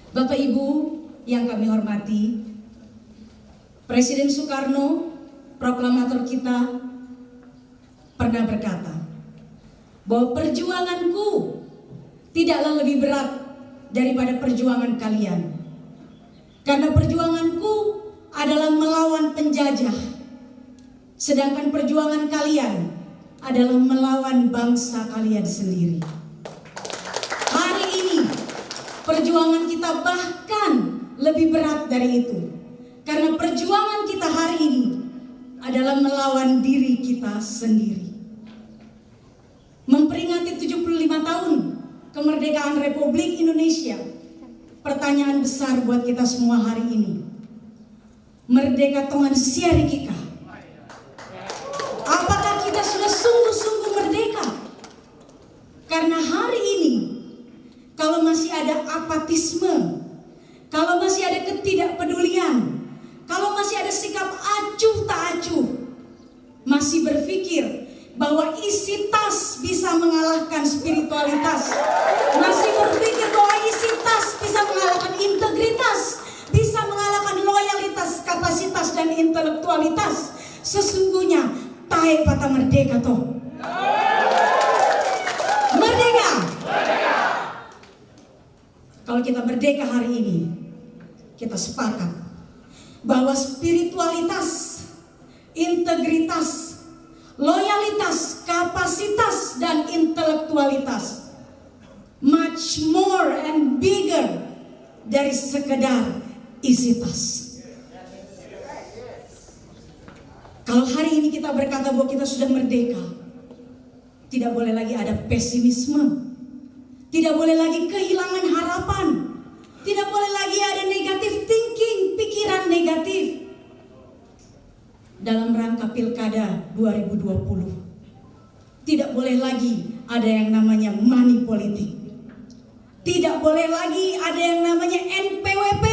Speaker 8: Bapak Ibu yang kami hormati, Presiden Soekarno, proklamator kita, pernah berkata bahwa perjuanganku tidaklah lebih berat daripada perjuangan kalian. Karena perjuanganku adalah melawan penjajah, sedangkan perjuangan kalian adalah melawan bangsa kalian sendiri. Hari ini perjuangan kita bahkan lebih berat dari itu, karena perjuangan kita hari ini adalah melawan diri kita sendiri. Memperingati 75 tahun kemerdekaan Republik Indonesia, pertanyaan besar buat kita semua hari ini, merdeka tongan siari kita. Apakah kita sudah sungguh-sungguh merdeka? Karena hari ini, kalau masih ada apatisme, kalau masih ada ketidakpedulian, kalau masih ada sikap acuh tak acuh, masih berpikir bahwa isi tas bisa mengalahkan spiritualitas, masih berpikir bahwa isi tas bisa mengalahkan integritas, bisa mengalahkan loyalitas, kapasitas, dan intelektualitas, sesungguhnya tahe patah merdeka toh. Merdeka. Kalau kita merdeka hari ini, kita sepakat bahwa spiritualitas, integritas, loyalitas, kapasitas, dan intelektualitas much more and bigger dari sekedar isi tas. Kalau hari ini kita berkata bahwa kita sudah merdeka, tidak boleh lagi ada pesimisme, tidak boleh lagi kehilangan harapan, tidak boleh lagi ada negative thinking, pikiran negatif. Dalam rangka Pilkada 2020, tidak boleh lagi ada yang namanya money politik. Tidak boleh lagi ada yang namanya NPWP,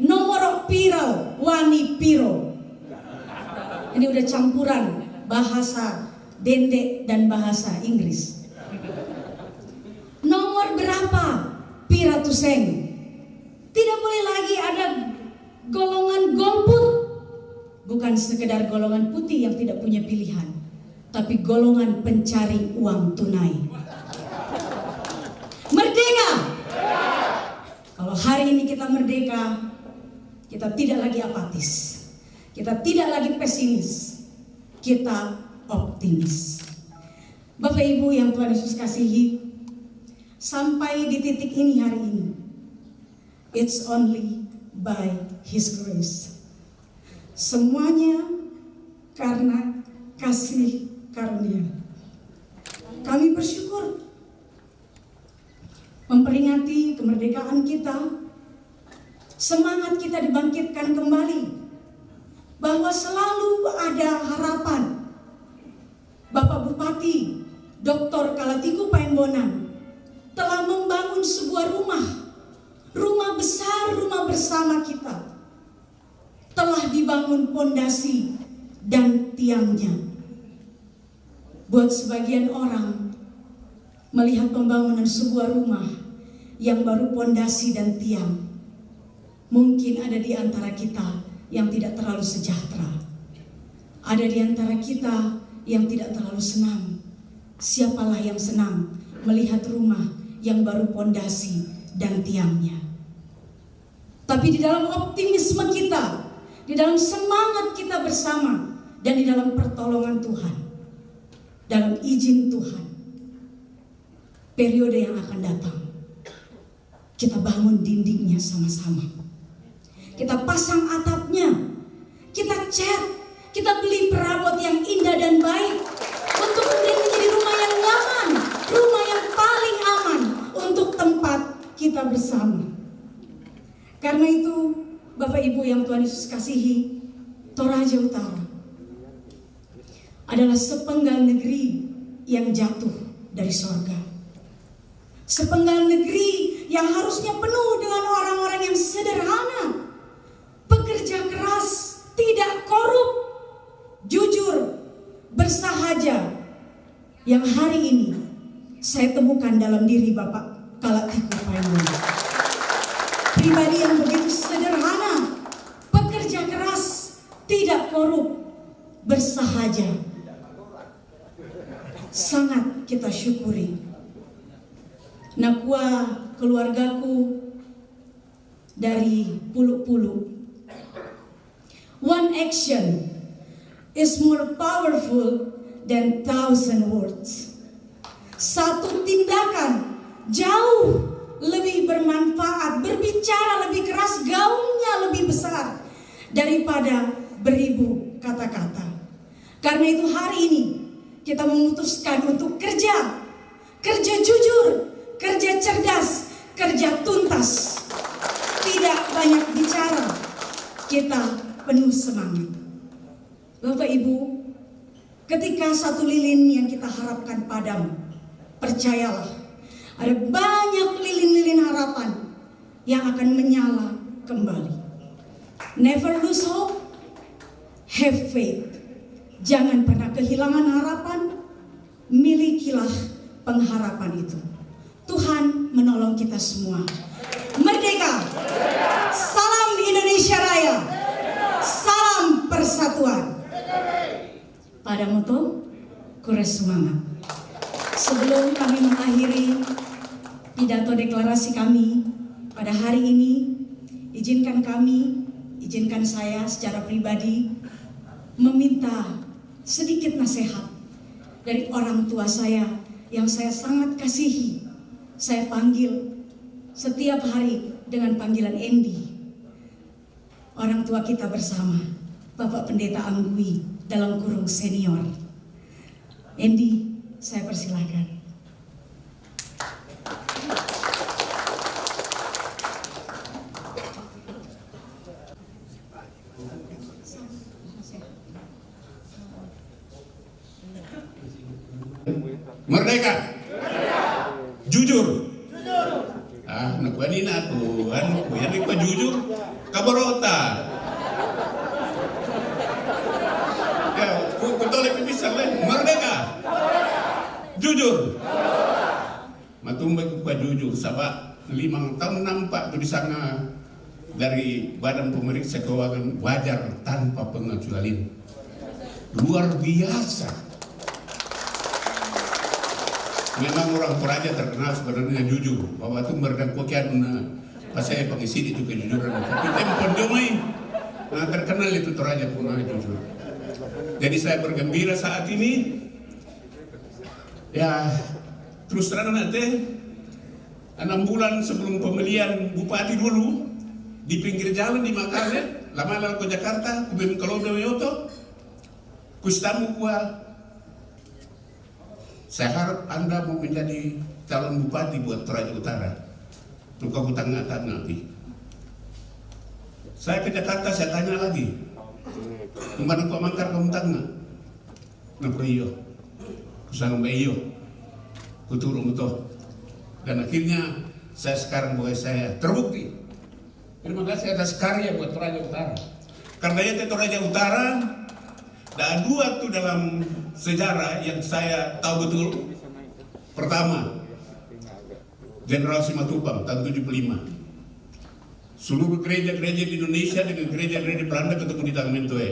Speaker 8: nomor piro, wani piro. Ini udah campuran bahasa Dendek dan bahasa Inggris. Nomor berapa? Pira tuseng. Tidak boleh lagi ada golongan golput. Bukan sekedar golongan putih yang tidak punya pilihan, tapi golongan pencari uang tunai. Merdeka. Kalau hari ini kita merdeka, kita tidak lagi apatis, kita tidak lagi pesimis, kita optimis. Bapak Ibu yang Tuhan Yesus kasihi, sampai di titik ini hari ini, it's only by His grace. Semuanya karena kasih karunia. Kami bersyukur memperingati kemerdekaan kita, semangat kita dibangkitkan kembali, bahwa selalu ada harapan. Bapak Bupati Dr. Kalatiku Paembonan telah membangun sebuah rumah besar, rumah bersama kita. Telah dibangun pondasi dan tiangnya. Buat sebagian orang, melihat pembangunan sebuah rumah yang baru pondasi dan tiang, mungkin ada di antara kita yang tidak terlalu sejahtera. Ada di antara kita yang tidak terlalu senang. Siapalah yang senang melihat rumah yang baru pondasi dan tiangnya? Tapi di dalam optimisme kita, di dalam semangat kita bersama, dan di dalam pertolongan Tuhan, dalam izin Tuhan, periode yang akan datang, kita bangun dindingnya sama-sama. Kita pasang atapnya, kita cat, kita beli perabot yang indah dan baik untuk kemudian menjadi rumah yang nyaman, rumah yang paling aman untuk tempat kita bersama. Karena itu, Bapak Ibu yang Tuhan Yesus kasihi, Toraja Utara adalah sepenggal negeri yang jatuh dari sorga. Sepenggal negeri yang harusnya penuh dengan orang-orang yang sederhana, pekerja keras, tidak korup, jujur, bersahaja, yang hari ini saya temukan dalam diri Bapak Kalatiku Paembonan. Pribadi yang begitu sederhana, pekerja keras, tidak korup, bersahaja. Sangat kita syukuri. Nakua keluargaku dari Pulu-Pulu. One action is more powerful than 1,000 words. Satu tindakan jauh lebih bermanfaat, berbicara lebih keras, gaungnya lebih besar daripada beribu kata-kata. Karena itu hari ini kita memutuskan untuk kerja jujur, kerja cerdas, kerja tuntas. Tidak banyak bicara, kita penuh semangat. Bapak Ibu, ketika satu lilin yang kita harapkan padam, percayalah, ada banyak lilin-lilin harapan yang akan menyala kembali. Never lose hope, have faith. Jangan pernah kehilangan harapan, milikilah pengharapan itu. Tuhan menolong kita semua. Merdeka! Salam Indonesia Raya! Salam persatuan! Pada moto, kures semangat. Sebelum kami mengakhiri pidato deklarasi kami pada hari ini, izinkan saya secara pribadi meminta sedikit nasihat dari orang tua saya yang saya sangat kasihi. Saya panggil setiap hari dengan panggilan Endi. Orang tua kita bersama. Bapak Pendeta Anggui dalam kurung senior. Andy, saya persilahkan.
Speaker 9: Merdeka. Jujur. Nakuan ina tu, yan pa jujur. Kabarota. Ya, kutole pipisah lain. Merdeka. Jujur. Matumbay ko pa jujur. Sabak 5 tahun nampak tu di sana dari Badan Pemeriksa Keuangan wajar tanpa pengecualian. Luar biasa. Memang orang Toraja terkenal sebenarnya jujur. Bahwa itu meredam kokian pas saya pengisi itu kejujuran. Tapi tempat domai terkenal itu Toraja pun jujur. Jadi saya bergembira saat ini. Ya terus terang nanti 6 bulan sebelum pemilihan bupati dulu di pinggir jalan di Makassar, lama-lama ke Jakarta, ke Kalau Dewoyoto, kustamu kuah. Saya harap Anda mau menjadi calon bupati buat Toraja Utara. Tukar tengah-tengah. Saya ke Jakarta, saya tanya lagi. Kemana kau mangkar kamu tengah? Nampak iyo. Kusang mbak iyo. Kuturung itu. Dan akhirnya saya sekarang boleh saya terbukti. Terima kasih atas karya buat Toraja Utara. Karena itu Toraja Utara ada 2 tuh dalam sejarah yang saya tahu betul. Pertama, Jenderal Simatupang tahun 75. Seluruh gereja-gereja di Indonesia dengan gereja-gereja Belanda ketemu di Tangmentoe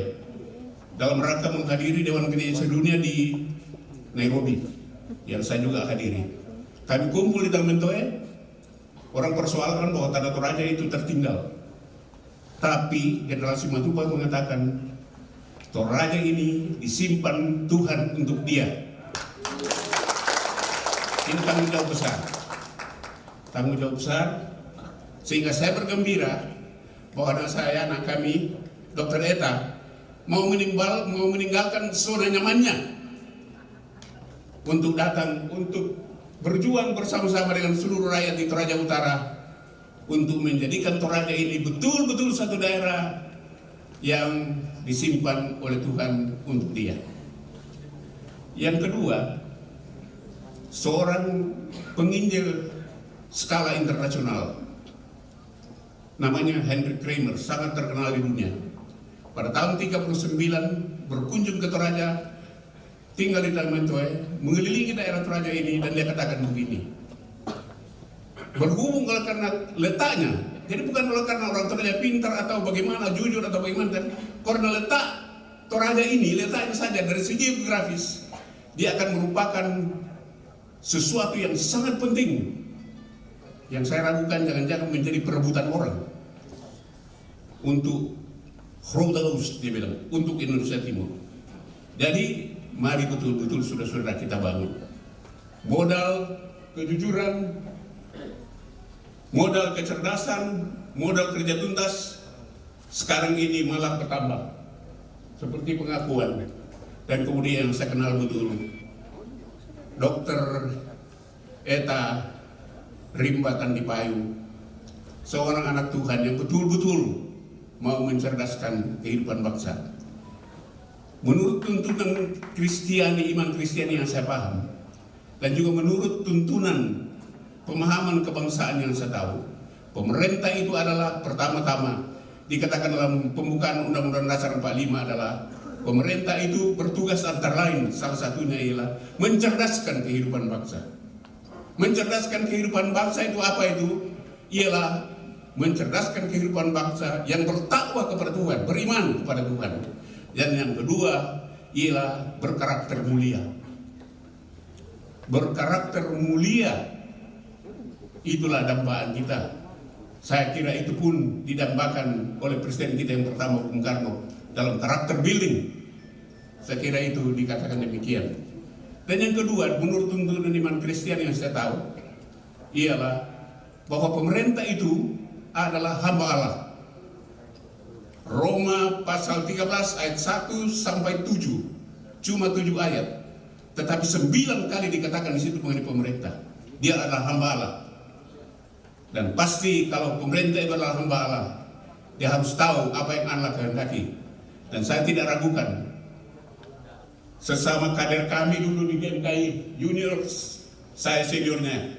Speaker 9: dalam rangka menghadiri Dewan Gereja Sedunia di Nairobi, yang saya juga hadiri. Kami kumpul di Tangmentoe, orang persoalkan bahwa tanah Toraja itu tertinggal. Tapi Jenderal Simatupang mengatakan Toraja ini disimpan Tuhan untuk dia. Ini tanggung jawab besar. Tanggung jawab besar. Sehingga saya bergembira bahwa anak kami, Dr. Eta, mau meninggalkan zona nyamannya untuk datang, untuk berjuang bersama-sama dengan seluruh rakyat di Toraja Utara untuk menjadikan Toraja ini betul-betul satu daerah yang disimpan oleh Tuhan untuk dia. Yang kedua, seorang penginjil skala internasional namanya Hendrik Kramer, sangat terkenal di dunia. Pada tahun 39 berkunjung ke Toraja, tinggal di Tangmentoe, mengelilingi daerah Toraja ini, dan dia katakan begini. Berhubung karena letaknya, jadi bukan karena orang Toraja pintar atau bagaimana, jujur atau bagaimana, karena letak Toraja ini, letaknya saja dari segi geografis, dia akan merupakan sesuatu yang sangat penting, yang saya ragukan jangan-jangan menjadi perebutan orang untuk Rodaus, dia bilang, untuk Indonesia Timur. Jadi mari betul-betul saudara-saudara kita bangun modal kejujuran, modal kecerdasan, modal kerja tuntas. Sekarang ini malah bertambah seperti pengakuan. Dan kemudian yang saya kenal betul Dr. Eta Rimba Tandipayu, seorang anak Tuhan yang betul-betul mau mencerdaskan kehidupan bangsa. Menurut tuntunan Kristiani, iman Kristiani yang saya paham, dan juga menurut tuntunan pemahaman kebangsaan yang saya tahu, pemerintah itu adalah pertama-tama dikatakan dalam pembukaan Undang-Undang Dasar 45 adalah pemerintah itu bertugas antara lain, salah satunya ialah mencerdaskan kehidupan bangsa. Mencerdaskan kehidupan bangsa itu apa itu? Ialah mencerdaskan kehidupan bangsa yang bertakwa kepada Tuhan, beriman kepada Tuhan. Dan yang kedua ialah berkarakter mulia. Berkarakter mulia, itulah dambaan kita. Saya kira itu pun didambakan oleh Presiden kita yang pertama, Bung Karno, dalam karakter building. Saya kira itu dikatakan demikian. Dan yang kedua, menurut tuntunan iman Kristiani yang saya tahu, ialah bahwa pemerintah itu adalah hamba Allah. Roma pasal 13 ayat 1 sampai 7. Cuma 7 ayat. Tetapi 9 kali dikatakan di situ mengenai pemerintah. Dia adalah hamba Allah. Dan pasti kalau pemerintah itu adalah hamba Allah, dia harus tahu apa yang Allah kehendaki. Dan saya tidak ragukan, sesama kader kami dulu di GMKI junior, saya seniornya,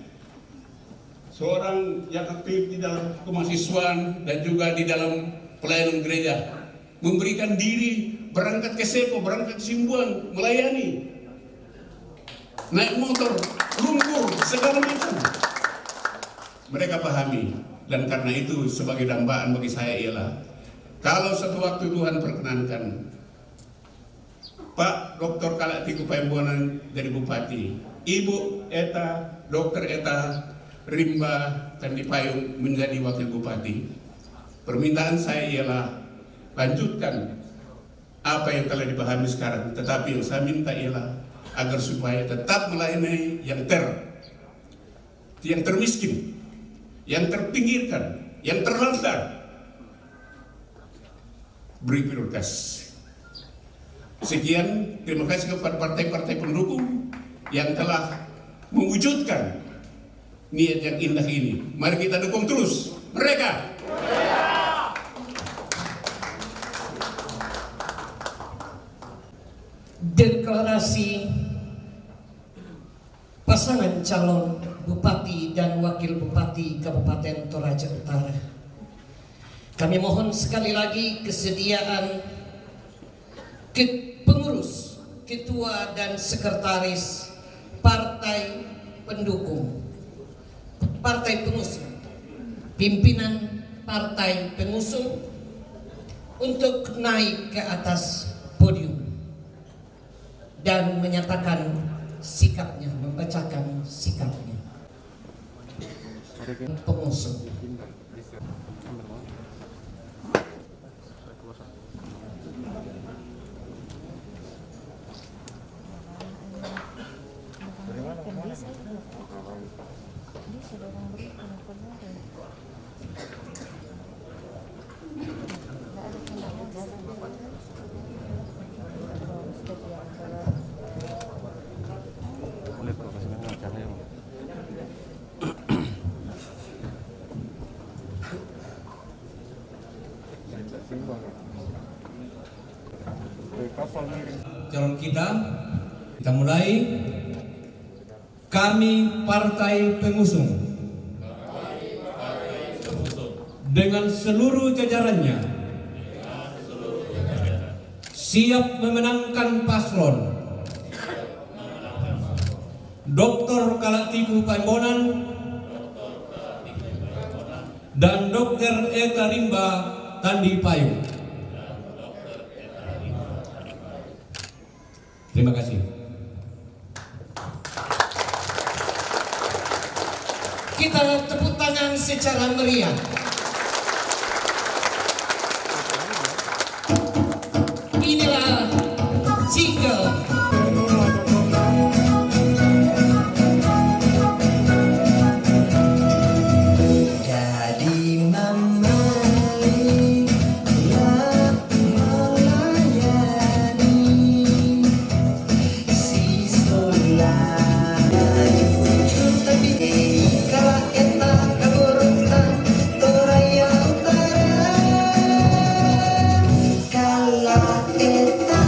Speaker 9: seorang yang aktif di dalam kemahasiswaan dan juga di dalam pelayanan gereja, memberikan diri, berangkat ke Sepo, berangkat ke Simbuan, melayani, naik motor, lumpur, segala macam. Mereka pahami, dan karena itu sebagai dambaan bagi saya ialah, kalau satu waktu Tuhan perkenankan Pak Dr. Kalatiku Paimbonan dari Bupati, Ibu Eta, Dr. Eta Rimba Candi Payung menjadi Wakil Bupati, permintaan saya ialah lanjutkan apa yang telah dipahami sekarang, tetapi yang saya minta ialah agar supaya tetap melayani yang termiskin, yang terpinggirkan, yang terlantar, beri prioritas. Sekian, terima kasih kepada partai-partai pendukung yang telah mewujudkan niat yang indah ini. Mari kita dukung terus mereka.
Speaker 1: Deklarasi pasangan calon Bupati dan Wakil Bupati Kabupaten Toraja Utara. Kami mohon sekali lagi kesediaan pengurus, ketua dan sekretaris partai pendukung, partai pengusung, pimpinan partai pengusung untuk naik ke atas podium dan menyatakan sikapnya, membacakan sikapnya. Pengusung.
Speaker 10: Calon kita mulai. Kami partai pengusung dengan seluruh jajarannya siap memenangkan paslon Dr. Kalatiku Paimbonan dan Dr. Eta Rimba Candi Payung. Terima kasih.
Speaker 1: Kita tepuk tangan secara meriah. Inilah jingle.
Speaker 11: Jadi mama yang melayani si solar tapi kalah eta kaburutan Toraja Utara kalah eta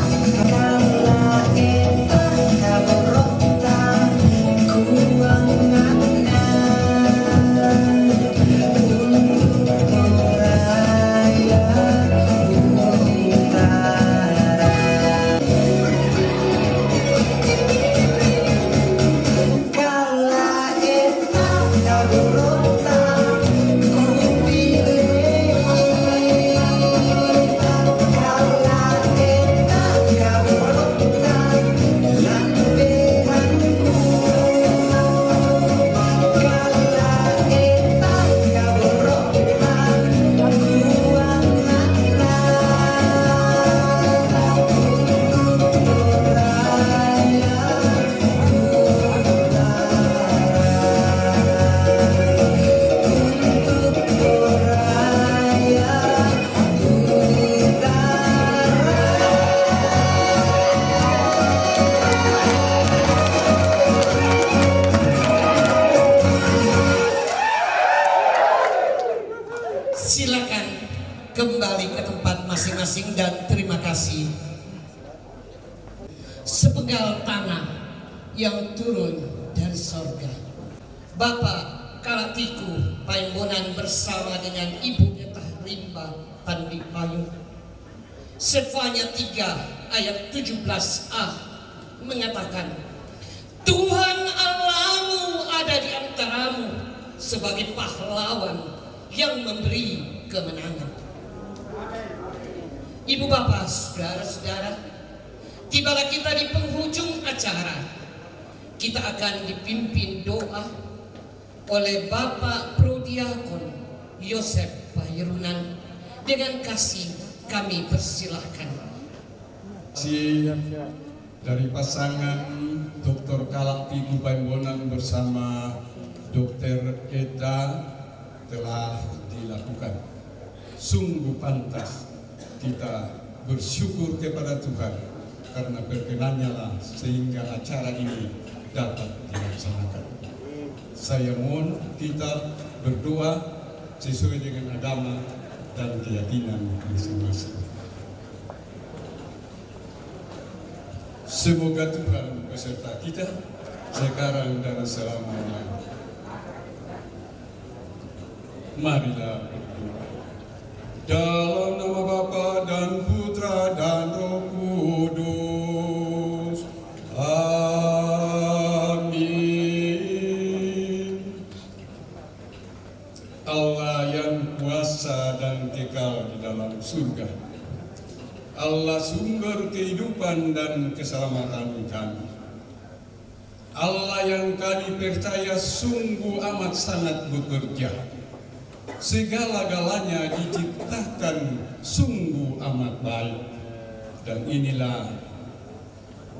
Speaker 1: sepenggal tanah yang turun dari sorga. Bapak Kalatiku Paimbonan bersama dengan Ibu Eta Rimba Tandi Payung. Sefanya 3 ayat 17a mengatakan, Tuhan Allahmu ada di antaramu sebagai pahlawan yang memberi kemenangan. Ibu bapak, saudara-saudara, tibalah kita di penghujung acara. Kita akan dipimpin doa oleh Bapak Prodiakon Yosef Pairunan. Dengan kasih kami persilahkan.
Speaker 12: Dari pasangan Dr. Kalatiku Paimbonan bersama Dr. Eta telah dilakukan. Sungguh pantas kita bersyukur kepada Tuhan karena berkenannya lah sehingga acara ini dapat dilaksanakan. Saya mohon kita berdoa sesuai dengan agama dan keyakinan masing-masing. Semoga Tuhan beserta kita sekarang dan selamanya. Marilah berdoa. Dalam nama Bapa dan Putra dan Roh Kudus. Amin. Allah yang kuasa dan kekal di dalam surga, Allah sumber kehidupan dan keselamatan kami, Allah yang kami percaya sungguh amat sangat bekerja, segala-galanya diciptakan sungguh amat baik, dan inilah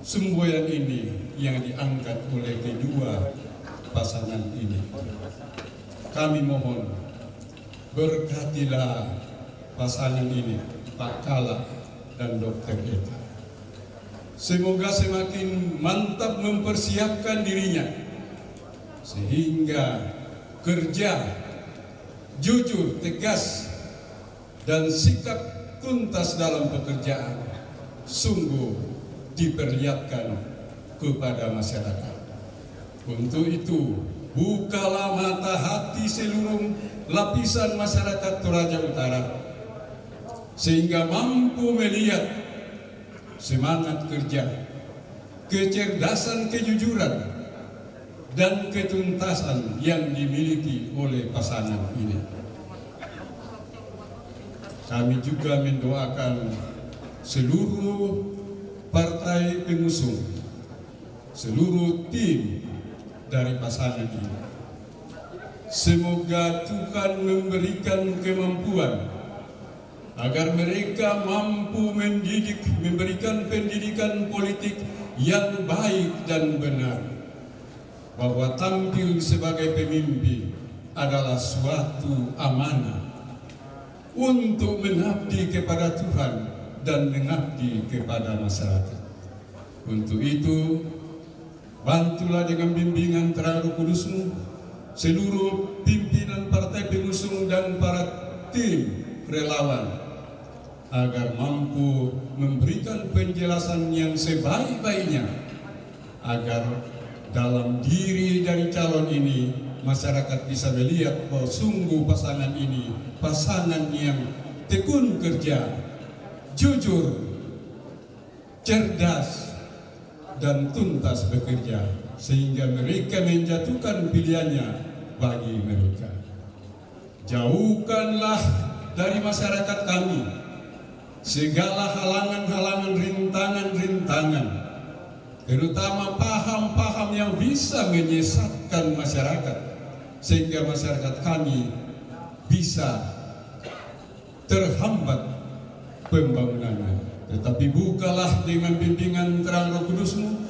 Speaker 12: semboyan ini yang diangkat oleh kedua pasangan ini. Kami mohon berkatilah pasangan ini, Pak Kala dan Dr. Eta. Semoga semakin mantap mempersiapkan dirinya sehingga kerja jujur, tegas, dan sikap tuntas dalam pekerjaan sungguh diperlihatkan kepada masyarakat. Untuk itu, bukalah mata hati seluruh lapisan masyarakat Toraja Utara sehingga mampu melihat semangat kerja, kecerdasan, kejujuran, dan ketuntasan yang dimiliki oleh pasangan ini. Kami juga mendoakan seluruh partai pengusung, seluruh tim dari pasangan ini. Semoga Tuhan memberikan kemampuan agar mereka mampu mendidik, memberikan pendidikan politik yang baik dan benar, bahwa tampil sebagai pemimpin adalah suatu amanah untuk mengabdi kepada Tuhan dan mengabdi kepada masyarakat. Untuk itu, bantulah dengan bimbingan terang Roh Kudus-Mu seluruh pimpinan partai pengusung dan para tim relawan agar mampu memberikan penjelasan yang sebaik-baiknya agar dalam diri dari calon ini masyarakat bisa melihat bahwa sungguh pasangan ini pasangan yang tekun kerja, jujur, cerdas, dan tuntas bekerja sehingga mereka menjatuhkan pilihannya bagi mereka. Jauhkanlah dari masyarakat kami segala halangan-halangan, rintangan-rintangan, terutama paham-paham yang bisa menyesatkan masyarakat sehingga masyarakat kami bisa terhambat pembangunannya. Tetapi bukalah dengan bimbingan terang Roh Kudus-Mu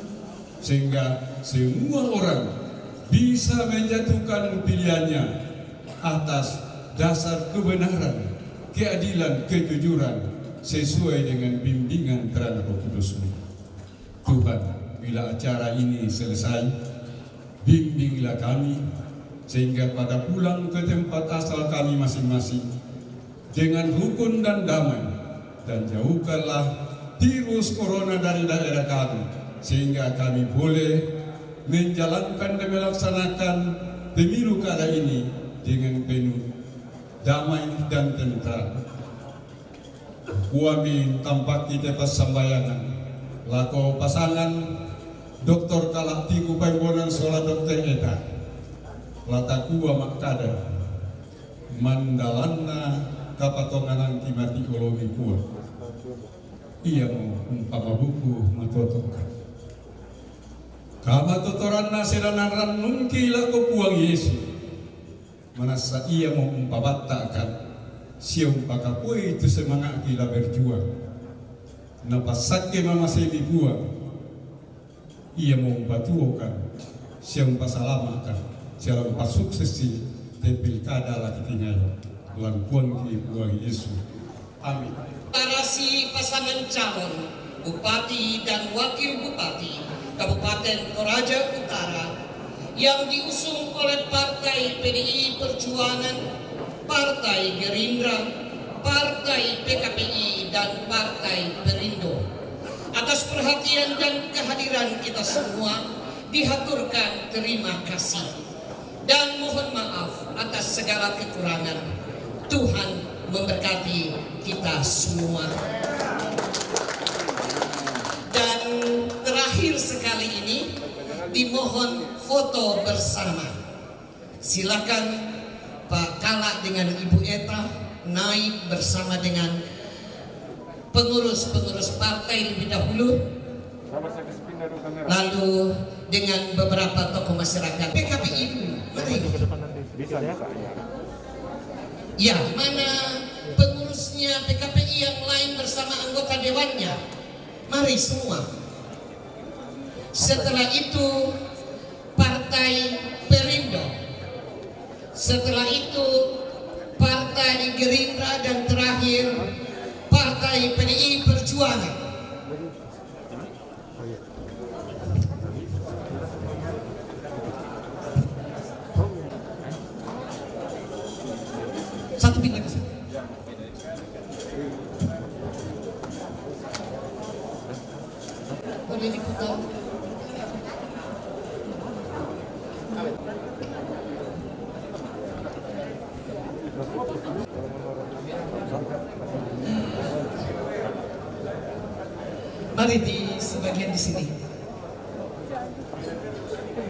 Speaker 12: sehingga semua orang bisa menjatuhkan pilihannya atas dasar kebenaran, keadilan, kejujuran sesuai dengan bimbingan terang Roh Kudus-Mu. Tuhan, bila acara ini selesai, bimbinglah kami sehingga pada pulang ke tempat asal kami masing-masing dengan rukun dan damai, dan jauhkanlah virus corona dari daerah kami sehingga kami boleh menjalankan dan melaksanakan pemilu kada ini dengan penuh damai dan tentram. Kami tampaki tepas sambayangan lako pasangan Dr. Kalaktiku Paibonan Sola Dr. Eta latakua makkada mandalanna kapatonganan kimati ologi kuat ia mau umpama buku matotokan kama totoranna sedanaran nungki lako puang Yesu manasa ia mau umpabatakan siung pakapui itu semangat kita berjuang. Napasake mama sebi buang. Ia mau batuokan siung pasalamakan siang pasuksesi tepilkada lagi tinggal langkuan ki buang Yesus. Amin.
Speaker 1: Deklarasi pasangan calon Bupati dan Wakil Bupati Kabupaten Toraja Utara yang diusung oleh Partai PDI Perjuangan, Partai Gerindra, Partai PKPI, dan Partai Perindo. Atas perhatian dan kehadiran kita semua dihaturkan terima kasih dan mohon maaf atas segala kekurangan. Tuhan memberkati kita semua. Dan terakhir sekali ini dimohon foto bersama. Silakan Pak Kala dengan Ibu Eta naik bersama dengan pengurus-pengurus partai lebih dahulu, lalu dengan beberapa tokoh masyarakat. PKPI dulu, mari. Ya, mana pengurusnya PKPI yang lain bersama anggota dewannya? Mari semua. Setelah itu Partai Perindo. Setelah itu Partai Gerindra dan terakhir Partai PDI Perjuangan. Satu pindah ke sini. Boleh diputar. Mari di sebagian di sini.